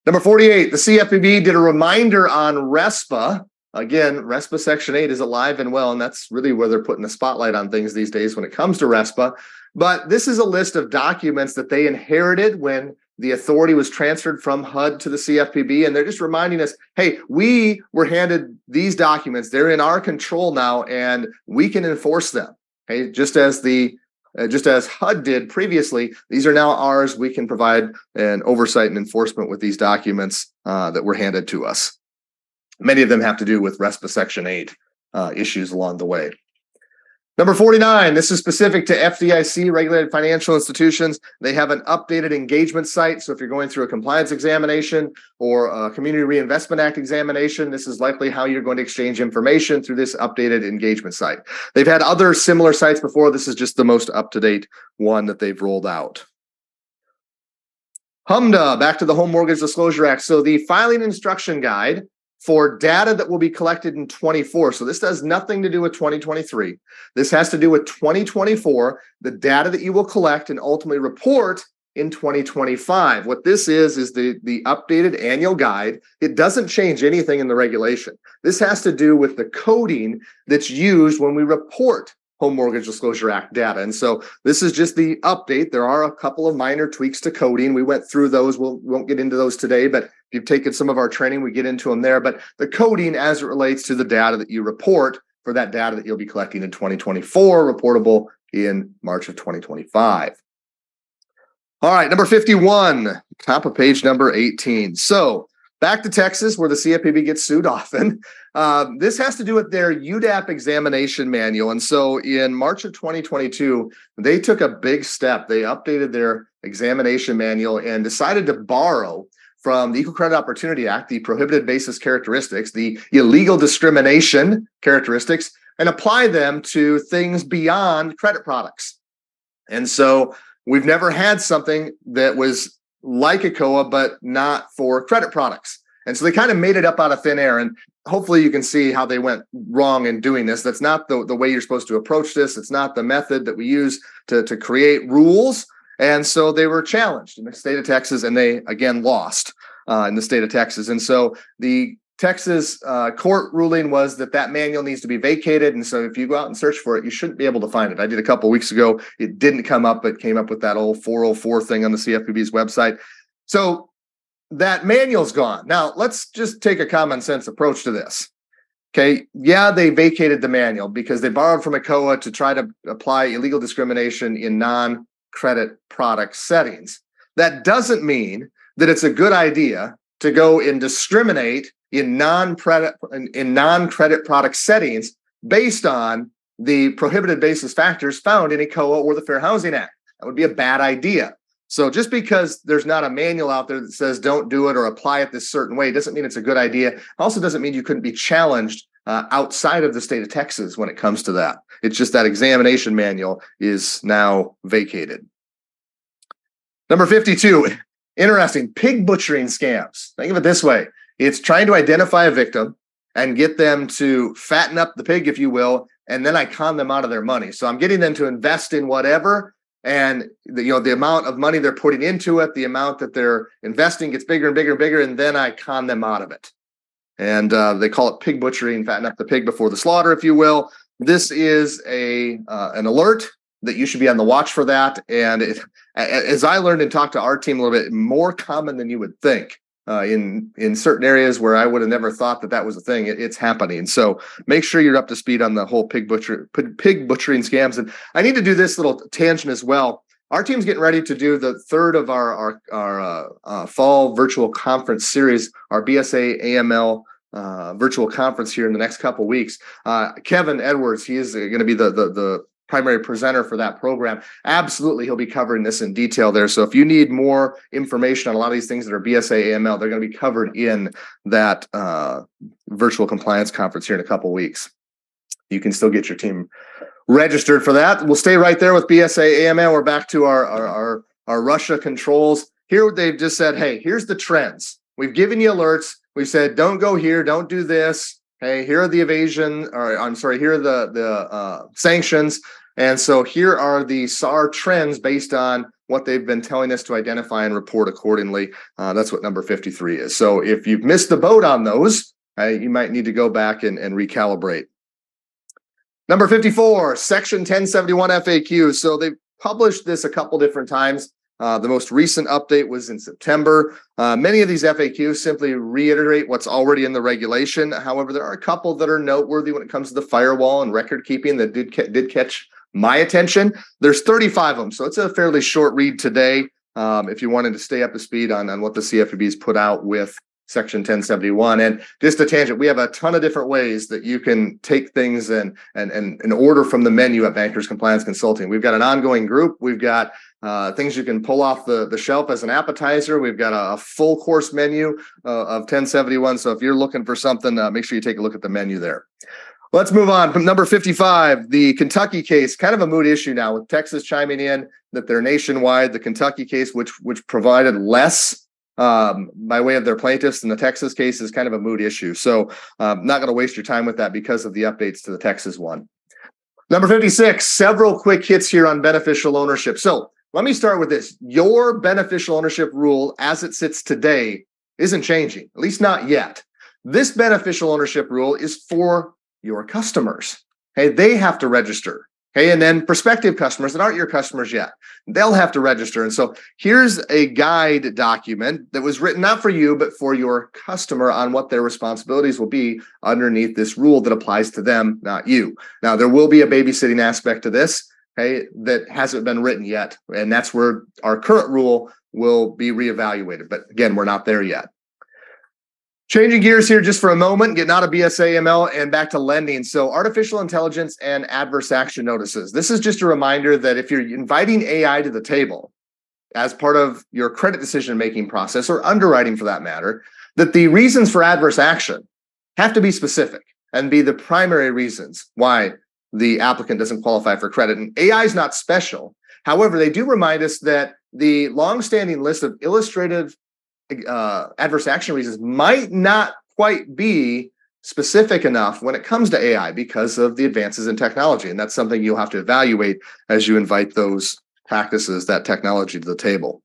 Number 48, the CFPB did a reminder on RESPA. Again, RESPA Section 8 is alive and well, and that's really where they're putting the spotlight on things these days when it comes to RESPA. But this is a list of documents that they inherited when the authority was transferred from HUD to the CFPB, and they're just reminding us, hey, we were handed these documents. They're in our control now, and we can enforce them. Okay, just as HUD did previously, these are now ours. We can provide an oversight and enforcement with these documents that were handed to us. Many of them have to do with RESPA Section 8 issues along the way. Number 49, this is specific to FDIC, regulated financial institutions. They have an updated engagement site. So if you're going through a compliance examination or a Community Reinvestment Act examination, this is likely how you're going to exchange information through this updated engagement site. They've had other similar sites before. This is just the most up-to-date one that they've rolled out. HMDA, back to the Home Mortgage Disclosure Act. So the filing instruction guide for data that will be collected in 24. So this has nothing to do with 2023. This has to do with 2024, the data that you will collect and ultimately report in 2025. What this is the updated annual guide. It doesn't change anything in the regulation. This has to do with the coding that's used when we report Home Mortgage Disclosure Act data. And so this is just the update. There are a couple of minor tweaks to coding. We went through those. We won't get into those today, but if you've taken some of our training, we get into them there. But the coding as it relates to the data that you report for that data that you'll be collecting in 2024, reportable in March of 2025. All right, number 51, top of page number 18. So back to Texas, where the CFPB gets sued often. This has to do with their UDAP examination manual. And so in March of 2022, they took a big step. They updated their examination manual and decided to borrow from the Equal Credit Opportunity Act, the prohibited basis characteristics, the illegal discrimination characteristics, and apply them to things beyond credit products. And so we've never had something that was like ECOA, but not for credit products. And so they kind of made it up out of thin air. And hopefully you can see how they went wrong in doing this. That's not the way you're supposed to approach this. It's not the method that we use to create rules. And so they were challenged in the state of Texas, and they, again, lost in the state of Texas. And so the Texas court ruling was that manual needs to be vacated. And so if you go out and search for it, you shouldn't be able to find it. I did a couple of weeks ago. It didn't come up, but came up with that old 404 thing on the CFPB's website. So that manual's gone. Now, let's just take a common sense approach to this. Okay, yeah, they vacated the manual because they borrowed from ECOA to try to apply illegal discrimination in non-credit product settings. That doesn't mean that it's a good idea to go and discriminate in non-credit product settings based on the prohibited basis factors found in ECOA or the Fair Housing Act. That would be a bad idea. So just because there's not a manual out there that says don't do it or apply it this certain way doesn't mean it's a good idea. Also doesn't mean you couldn't be challenged outside of the state of Texas when it comes to that. It's just that examination manual is now vacated. Number 52, interesting, pig butchering scams. Think of it this way. It's trying to identify a victim and get them to fatten up the pig, if you will, and then I con them out of their money. So I'm getting them to invest in whatever, and the amount of money they're putting into it, the amount that they're investing gets bigger and bigger and bigger, and then I con them out of it. And they call it pig butchering, fatten up the pig before the slaughter, if you will. This is an alert that you should be on the watch for that. And as I learned and talked to our team a little bit, more common than you would think. In certain areas where I would have never thought that was a thing, it's happening. So make sure you're up to speed on the whole pig butchering scams. And I need to do this little tangent as well. Our team's getting ready to do the third of our fall virtual conference series, our BSA AML virtual conference here in the next couple of weeks. Kevin Edwards, he is going to be the primary presenter for that program. Absolutely, he'll be covering this in detail there. So if you need more information on a lot of these things that are BSA AML, they're going to be covered in that virtual compliance conference here in a couple of weeks. You can still get your team registered for that. We'll stay right there with BSA AML. We're back to our Russia controls. Here they've just said, hey, here's the trends. We've given you alerts. We've said, don't go here, don't do this. Hey, here are the here are the sanctions. And so here are the SAR trends based on what they've been telling us to identify and report accordingly. That's what number 53 is. So if you've missed the boat on those, you might need to go back and recalibrate. Number 54, Section 1071 FAQ. So they've published this a couple different times. The most recent update was in September. Many of these FAQs simply reiterate what's already in the regulation. However, there are a couple that are noteworthy when it comes to the firewall and record keeping that did catch my attention. There's 35 of them, so it's a fairly short read today if you wanted to stay up to speed on what the CFPB's put out with Section 1071. And just a tangent, we have a ton of different ways that you can take things and order from the menu at Bankers Compliance Consulting. We've got an ongoing group. We've got things you can pull off the shelf as an appetizer. We've got a full course menu of 1071. So if you're looking for something, make sure you take a look at the menu there. Let's move on. From number 55, the Kentucky case, kind of a moot issue now with Texas chiming in that they're nationwide. The Kentucky case, which provided less by way of their plaintiffs than the Texas case, is kind of a moot issue. So not going to waste your time with that because of the updates to the Texas one. Number 56, several quick hits here on beneficial ownership. So let me start with this. Your beneficial ownership rule as it sits today isn't changing, at least not yet. This beneficial ownership rule is for your customers. Okay, they have to register. Okay, and then prospective customers that aren't your customers yet, they'll have to register. And so here's a guide document that was written not for you, but for your customer on what their responsibilities will be underneath this rule that applies to them, not you. Now, there will be a babysitting aspect to this, okay, that hasn't been written yet. And that's where our current rule will be reevaluated. But again, we're not there yet. Changing gears here just for a moment, getting out of BSA ML and back to lending. So artificial intelligence and adverse action notices. This is just a reminder that if you're inviting AI to the table as part of your credit decision-making process or underwriting for that matter, that the reasons for adverse action have to be specific and be the primary reasons why the applicant doesn't qualify for credit. And AI is not special. However, they do remind us that the longstanding list of illustrative adverse action reasons might not quite be specific enough when it comes to AI because of the advances in technology. And that's something you'll have to evaluate as you invite those practices, that technology to the table.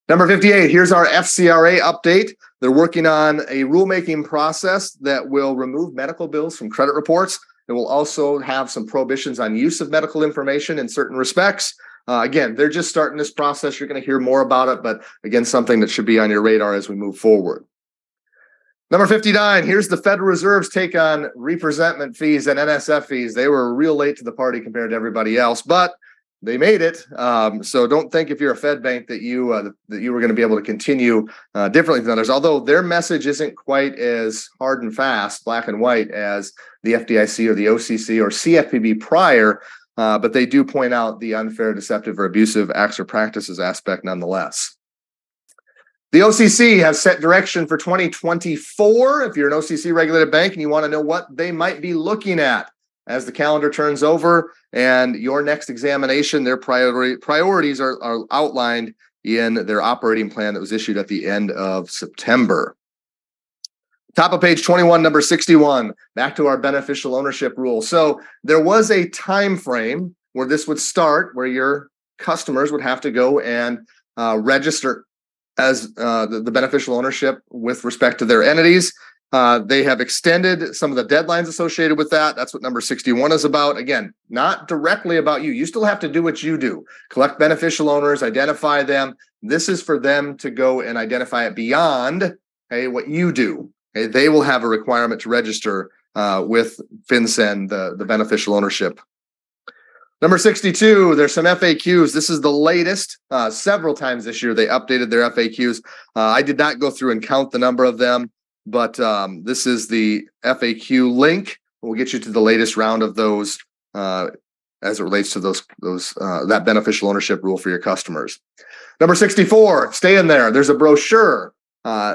Number 58, here's our FCRA update. They're working on a rulemaking process that will remove medical bills from credit reports. It will also have some prohibitions on use of medical information in certain respects. Again, they're just starting this process. You're going to hear more about it, but again, something that should be on your radar as we move forward. Number 59, here's the Federal Reserve's take on representment fees and NSF fees. They were real late to the party compared to everybody else, but they made it. So don't think if you're a Fed bank that you were going to be able to continue differently than others, although their message isn't quite as hard and fast, black and white, as the FDIC or the OCC or CFPB prior. But they do point out the unfair, deceptive, or abusive acts or practices aspect nonetheless. The OCC has set direction for 2024. If you're an OCC regulated bank and you want to know what they might be looking at as the calendar turns over and your next examination, their priorities are outlined in their operating plan that was issued at the end of September. Top of page 21, number 61, back to our beneficial ownership rule. So there was a time frame where this would start, where your customers would have to go and register as the beneficial ownership with respect to their entities. They have extended some of the deadlines associated with that. That's what number 61 is about. Again, not directly about you. You still have to do what you do. Collect beneficial owners, identify them. This is for them to go and identify it beyond what you do. Okay, they will have a requirement to register with FinCEN, the beneficial ownership. Number 62, there's some FAQs. This is the latest. Several times this year, they updated their FAQs. I did not go through and count the number of them, but this is the FAQ link. We'll get you to the latest round of those as it relates to that beneficial ownership rule for your customers. Number 64, stay in there. There's a brochure.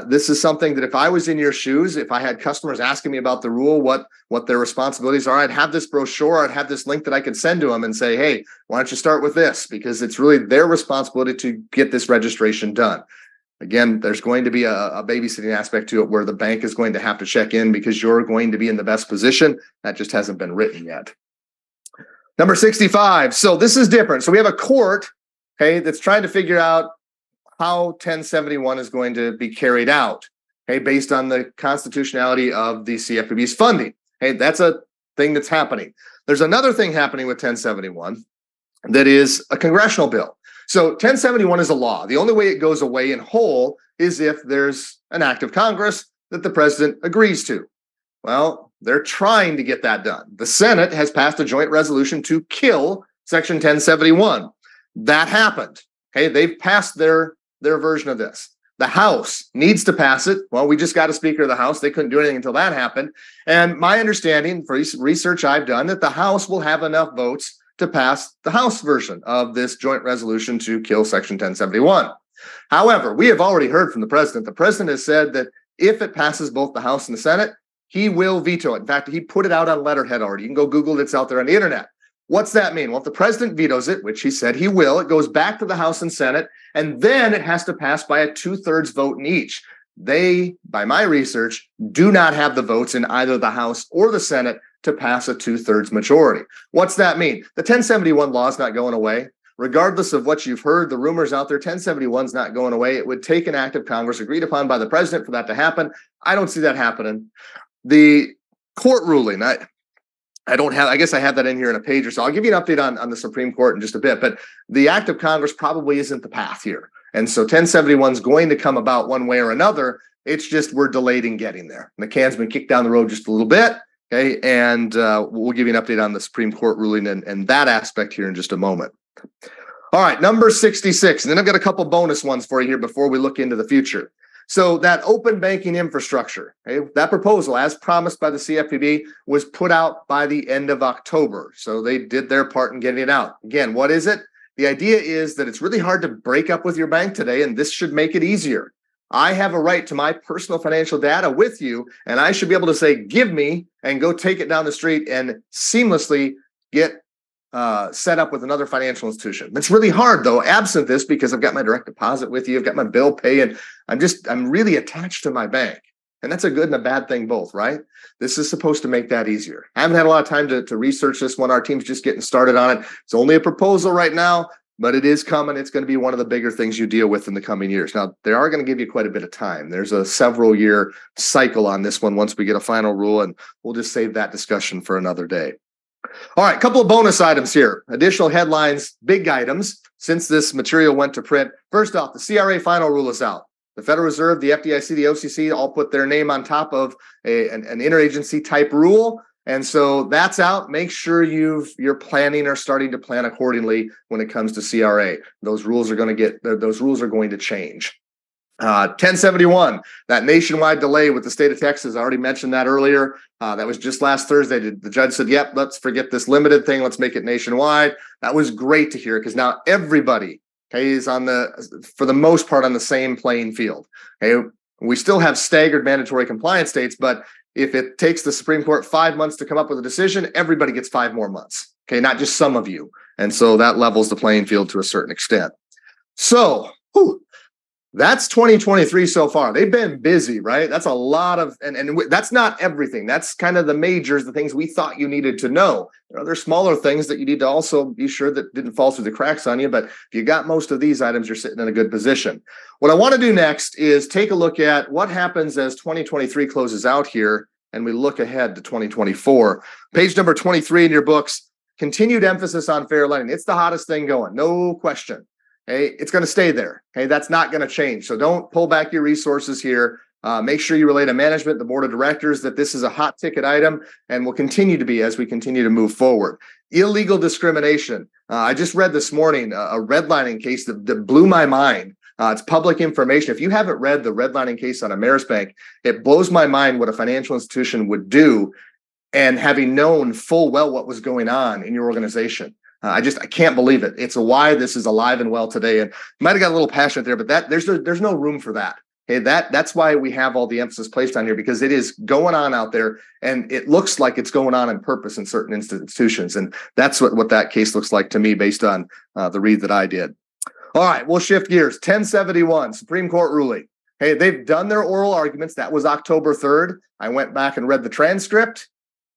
This is something that if I was in your shoes, if I had customers asking me about the rule, what their responsibilities are, I'd have this brochure, I'd have this link that I could send to them and say, hey, why don't you start with this? Because it's really their responsibility to get this registration done. Again, there's going to be a babysitting aspect to it where the bank is going to have to check in because you're going to be in the best position. That just hasn't been written yet. Number 65. So this is different. So we have a court, that's trying to figure out how 1071 is going to be carried out, based on the constitutionality of the CFPB's funding. That's a thing that's happening. There's another thing happening with 1071 that is a congressional bill. So 1071 is a law. The only way it goes away in whole is if there's an act of Congress that the president agrees to. Well, they're trying to get that done. The Senate has passed a joint resolution to kill Section 1071. That happened. They've passed their version of this. The House needs to pass it. Well, we just got a Speaker of the House. They couldn't do anything until that happened. And my understanding for research I've done that the House will have enough votes to pass the House version of this joint resolution to kill Section 1071. However, we have already heard from the president. The president has said that if it passes both the House and the Senate, he will veto it. In fact, he put it out on letterhead already. You can go Google it. It's out there on the internet. What's that mean? Well, if the president vetoes it, which he said he will, it goes back to the House and Senate, and then it has to pass by a 2/3 vote in each. They, by my research, do not have the votes in either the House or the Senate to pass a 2/3 majority. What's that mean? The 1071 law is not going away. Regardless of what you've heard, the rumors out there, 1071 is not going away. It would take an act of Congress agreed upon by the president for that to happen. I don't see that happening. The court ruling, I guess I have that in here in a page or so. I'll give you an update on the Supreme Court in just a bit, but the act of Congress probably isn't the path here. And so 1071 is going to come about one way or another. It's just we're delayed in getting there. The can's been kicked down the road just a little bit. Okay. And we'll give you an update on the Supreme Court ruling and that aspect here in just a moment. All right, number 66. And then I've got a couple bonus ones for you here before we look into the future. So that open banking infrastructure, okay, that proposal, as promised by the CFPB, was put out by the end of October. So they did their part in getting it out. Again, what is it? The idea is that it's really hard to break up with your bank today, and this should make it easier. I have a right to my personal financial data with you, and I should be able to say, give me, and go take it down the street and seamlessly get set up with another financial institution. It's really hard though, absent this, because I've got my direct deposit with you, I've got my bill pay, and I'm really attached to my bank. And that's a good and a bad thing both, right? This is supposed to make that easier. I haven't had a lot of time to research this one. Our team's just getting started on it. It's only a proposal right now, but it is coming. It's going to be one of the bigger things you deal with in the coming years. Now, they are going to give you quite a bit of time. There's a several year cycle on this one once we get a final rule, and we'll just save that discussion for another day. All right, a couple of bonus items here. Additional headlines, big items since this material went to print. First off, the CRA final rule is out. The Federal Reserve, the FDIC, the OCC all put their name on top of an interagency type rule. And so that's out. Make sure you're planning or starting to plan accordingly when it comes to CRA. Those rules are going to change. 1071, that nationwide delay with the state of Texas. I already mentioned that earlier. That was just last Thursday. The judge said, yep, let's forget this limited thing. Let's make it nationwide. That was great to hear because now everybody is for the most part on the same playing field. Okay, we still have staggered mandatory compliance dates, but if it takes the Supreme Court 5 months to come up with a decision, everybody gets 5 more months. Okay, not just some of you. And so that levels the playing field to a certain extent. So, that's 2023 so far. They've been busy, right? That's a lot of, and that's not everything. That's kind of the majors, the things we thought you needed to know. There are other smaller things that you need to also be sure that didn't fall through the cracks on you. But if you got most of these items, you're sitting in a good position. What I want to do next is take a look at what happens as 2023 closes out here, and we look ahead to 2024. Page number 23 in your books, continued emphasis on fair lending. It's the hottest thing going, no question. Okay, it's going to stay there. Okay, that's not going to change. So don't pull back your resources here. Make sure you relay to management, the board of directors, that this is a hot ticket item and will continue to be as we continue to move forward. Illegal discrimination. I just read this morning a redlining case that blew my mind. It's public information. If you haven't read the redlining case on Amerisbank, it blows my mind what a financial institution would do, and having known full well what was going on in your organization. I can't believe it. It's why this is alive and well today. And you might have got a little passionate there, but there's no room for that. Okay, that's why we have all the emphasis placed on here, because it is going on out there, and it looks like it's going on purpose in certain institutions. And that's what that case looks like to me based on the read that I did. All right, we'll shift gears. 1071, Supreme Court ruling. Hey, they've done their oral arguments. That was October 3rd. I went back and read the transcript.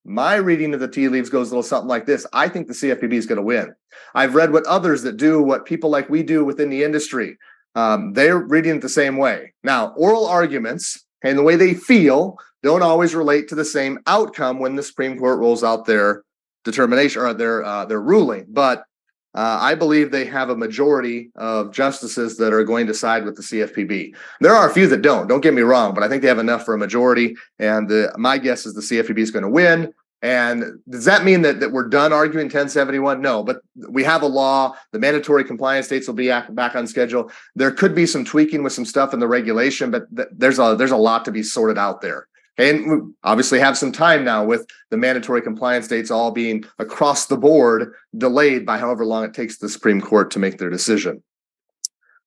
My reading of the tea leaves goes a little something like this. I think the CFPB is going to win. I've read what others that do what people like we do within the industry. They're reading it the same way. Now, oral arguments and the way they feel don't always relate to the same outcome when the Supreme Court rolls out their determination or their ruling. But I believe they have a majority of justices that are going to side with the CFPB. There are a few that don't get me wrong, but I think they have enough for a majority. And my guess is the CFPB is going to win. And does that mean that we're done arguing 1071? No, but we have a law. The mandatory compliance dates will be back on schedule. There could be some tweaking with some stuff in the regulation, but there's a lot to be sorted out there. And we obviously have some time now with the mandatory compliance dates all being across the board delayed by however long it takes the Supreme Court to make their decision.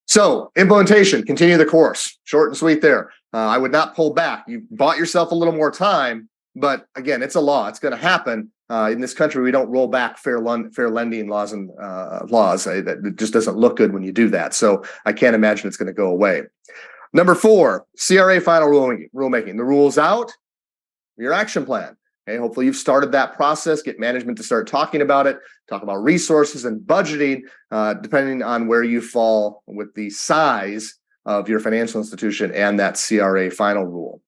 So implementation, continue the course. Short and sweet there. I would not pull back. You bought yourself a little more time, but again, it's a law. It's going to happen. In this country, we don't roll back fair lending laws and laws. It just doesn't look good when you do that. So I can't imagine it's going to go away. Number 4, CRA final rulemaking. The rule's out, your action plan. Okay, hopefully you've started that process, get management to start talking about it, talk about resources and budgeting, depending on where you fall with the size of your financial institution and that CRA final rule.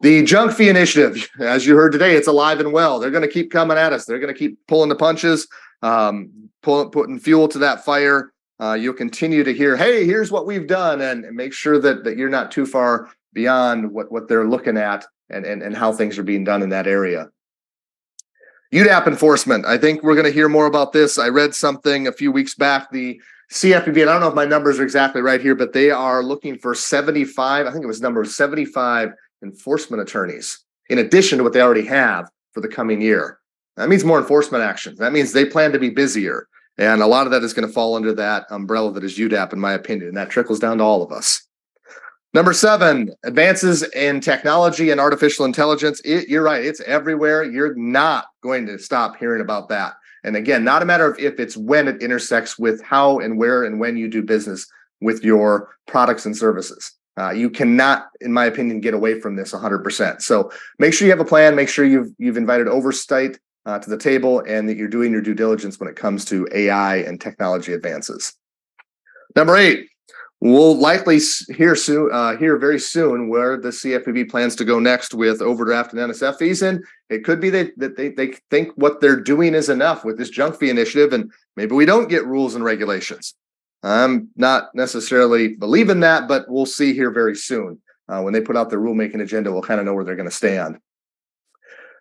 The junk fee initiative, as you heard today, it's alive and well. They're going to keep coming at us. They're going to keep pulling the punches, putting fuel to that fire. You'll continue to hear, hey, here's what we've done, and make sure that you're not too far beyond what they're looking at and how things are being done in that area. UDAP enforcement. I think we're going to hear more about this. I read something a few weeks back. The CFPB, and I don't know if my numbers are exactly right here, but they are looking for 75, I think it was number 75 enforcement attorneys, in addition to what they already have for the coming year. That means more enforcement actions. That means they plan to be busier. And a lot of that is going to fall under that umbrella that is UDAP, in my opinion, and that trickles down to all of us. Number 7, advances in technology and artificial intelligence. You're right, it's everywhere. You're not going to stop hearing about that. And again, not a matter of if, it's when it intersects with how and where and when you do business with your products and services. You cannot, in my opinion, get away from this 100%. So make sure you have a plan. Make sure you've invited oversight to the table, and that you're doing your due diligence when it comes to AI and technology advances. Number 8, we'll likely hear very soon where the CFPB plans to go next with overdraft and NSF fees. And it could be that they think what they're doing is enough with this junk fee initiative, and maybe we don't get rules and regulations. I'm not necessarily believing that, but we'll see here very soon. When they put out their rulemaking agenda, we'll kind of know where they're going to stand.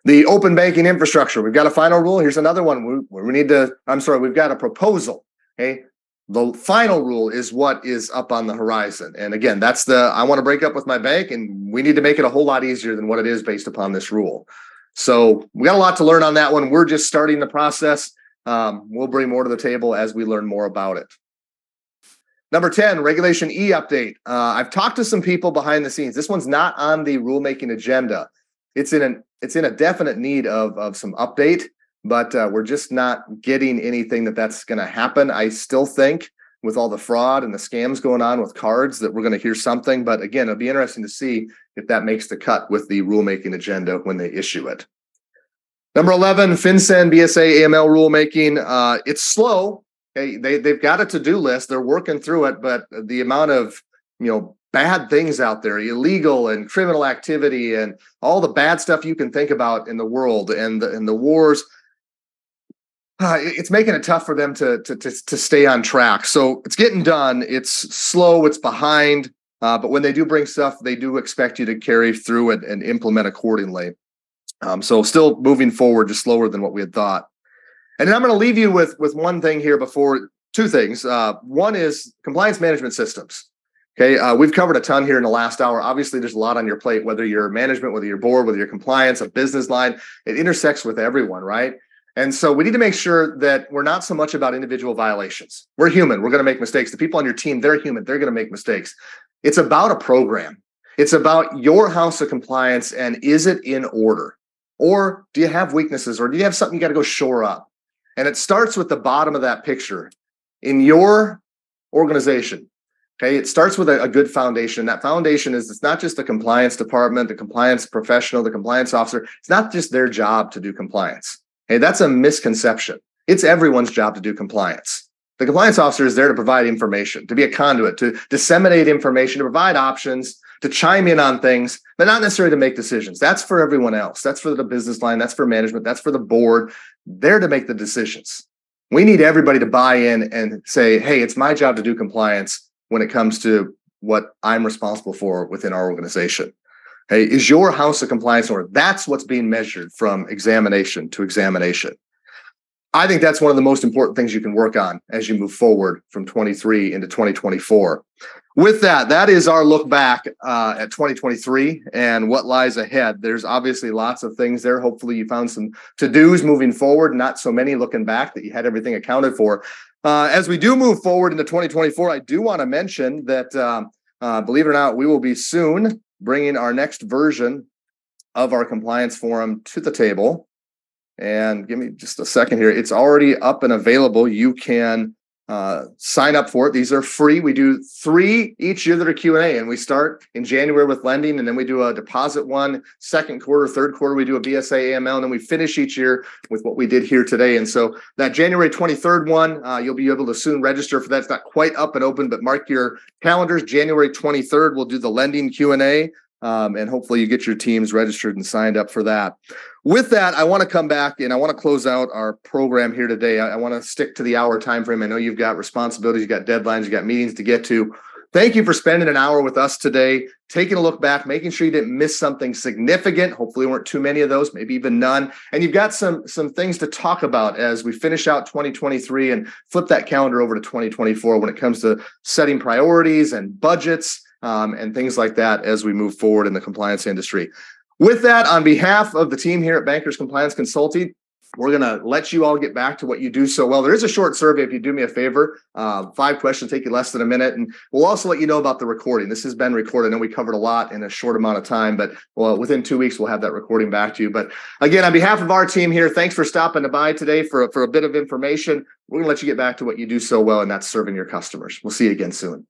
The open banking infrastructure. We've got a final rule. Here's another one. We've got a proposal. Okay. The final rule is what is up on the horizon. And again, that's I want to break up with my bank, and we need to make it a whole lot easier than what it is based upon this rule. So we got a lot to learn on that one. We're just starting the process. We'll bring more to the table as we learn more about it. Number 10, Regulation E update. I've talked to some people behind the scenes. This one's not on the rulemaking agenda. It's in a definite need of some update, but we're just not getting anything that's going to happen. I still think with all the fraud and the scams going on with cards that we're going to hear something. But again, it'll be interesting to see if that makes the cut with the rulemaking agenda when they issue it. Number 11, FinCEN, BSA, AML rulemaking. It's slow. Okay, they've got a to-do list. They're working through it, but the amount of bad things out there, illegal and criminal activity, and all the bad stuff you can think about in the world, and the wars, it's making it tough for them to stay on track. So it's getting done. It's slow. It's behind. But when they do bring stuff, they do expect you to carry through it and implement accordingly. So still moving forward, just slower than what we had thought. And then I'm going to leave you with one thing here before, 2 things. One is compliance management systems. Okay, we've covered a ton here in the last hour. Obviously, there's a lot on your plate, whether you're management, whether you're board, whether you're compliance, a business line. It intersects with everyone, right? And so we need to make sure that we're not so much about individual violations. We're human. We're going to make mistakes. The people on your team, they're human. They're going to make mistakes. It's about a program. It's about your house of compliance, and is it in order? Or do you have weaknesses, or do you have something you got to go shore up? And it starts with the bottom of that picture in your organization. Okay, it starts with a good foundation. That foundation is, it's not just the compliance department, the compliance professional, the compliance officer. It's not just their job to do compliance. Okay, that's a misconception. It's everyone's job to do compliance. The compliance officer is there to provide information, to be a conduit, to disseminate information, to provide options, to chime in on things, but not necessarily to make decisions. That's for everyone else. That's for the business line. That's for management. That's for the board. They're to make the decisions. We need everybody to buy in and say, hey, it's my job to do compliance when it comes to what I'm responsible for within our organization. Hey, is your house a compliance order? That's what's being measured from examination to examination. I think that's one of the most important things you can work on as you move forward from 23 into 2024. With that, that is our look back at 2023 and what lies ahead. There's obviously lots of things there. Hopefully you found some to-dos moving forward, not so many looking back, that you had everything accounted for. As we do move forward into 2024, I do want to mention that, believe it or not, we will be soon bringing our next version of our compliance forum to the table. And give me just a second here. It's already up and available. You can sign up for it. These are free. We do 3 each year that are Q&A, and we start in January with lending, and then we do a deposit one, second quarter, third quarter, we do a BSA AML, and then we finish each year with what we did here today. And so that January 23rd one, you'll be able to soon register for that. It's not quite up and open, but mark your calendars. January 23rd, we'll do the lending Q&A. And hopefully you get your teams registered and signed up for that. With that, I want to come back and I want to close out our program here today. I want to stick to the hour time frame. I know you've got responsibilities, you've got deadlines, you've got meetings to get to. Thank you for spending an hour with us today, taking a look back, making sure you didn't miss something significant. Hopefully there weren't too many of those, maybe even none. And you've got some things to talk about as we finish out 2023 and flip that calendar over to 2024 when it comes to setting priorities and budgets. And things like that as we move forward in the compliance industry. With that, on behalf of the team here at Bankers Compliance Consulting, we're going to let you all get back to what you do so well. There is a short survey if you do me a favor. 5 questions, take you less than a minute. And we'll also let you know about the recording. This has been recorded. I know we covered a lot in a short amount of time, but within 2 weeks, we'll have that recording back to you. But again, on behalf of our team here, thanks for stopping by today for a bit of information. We're going to let you get back to what you do so well, and that's serving your customers. We'll see you again soon.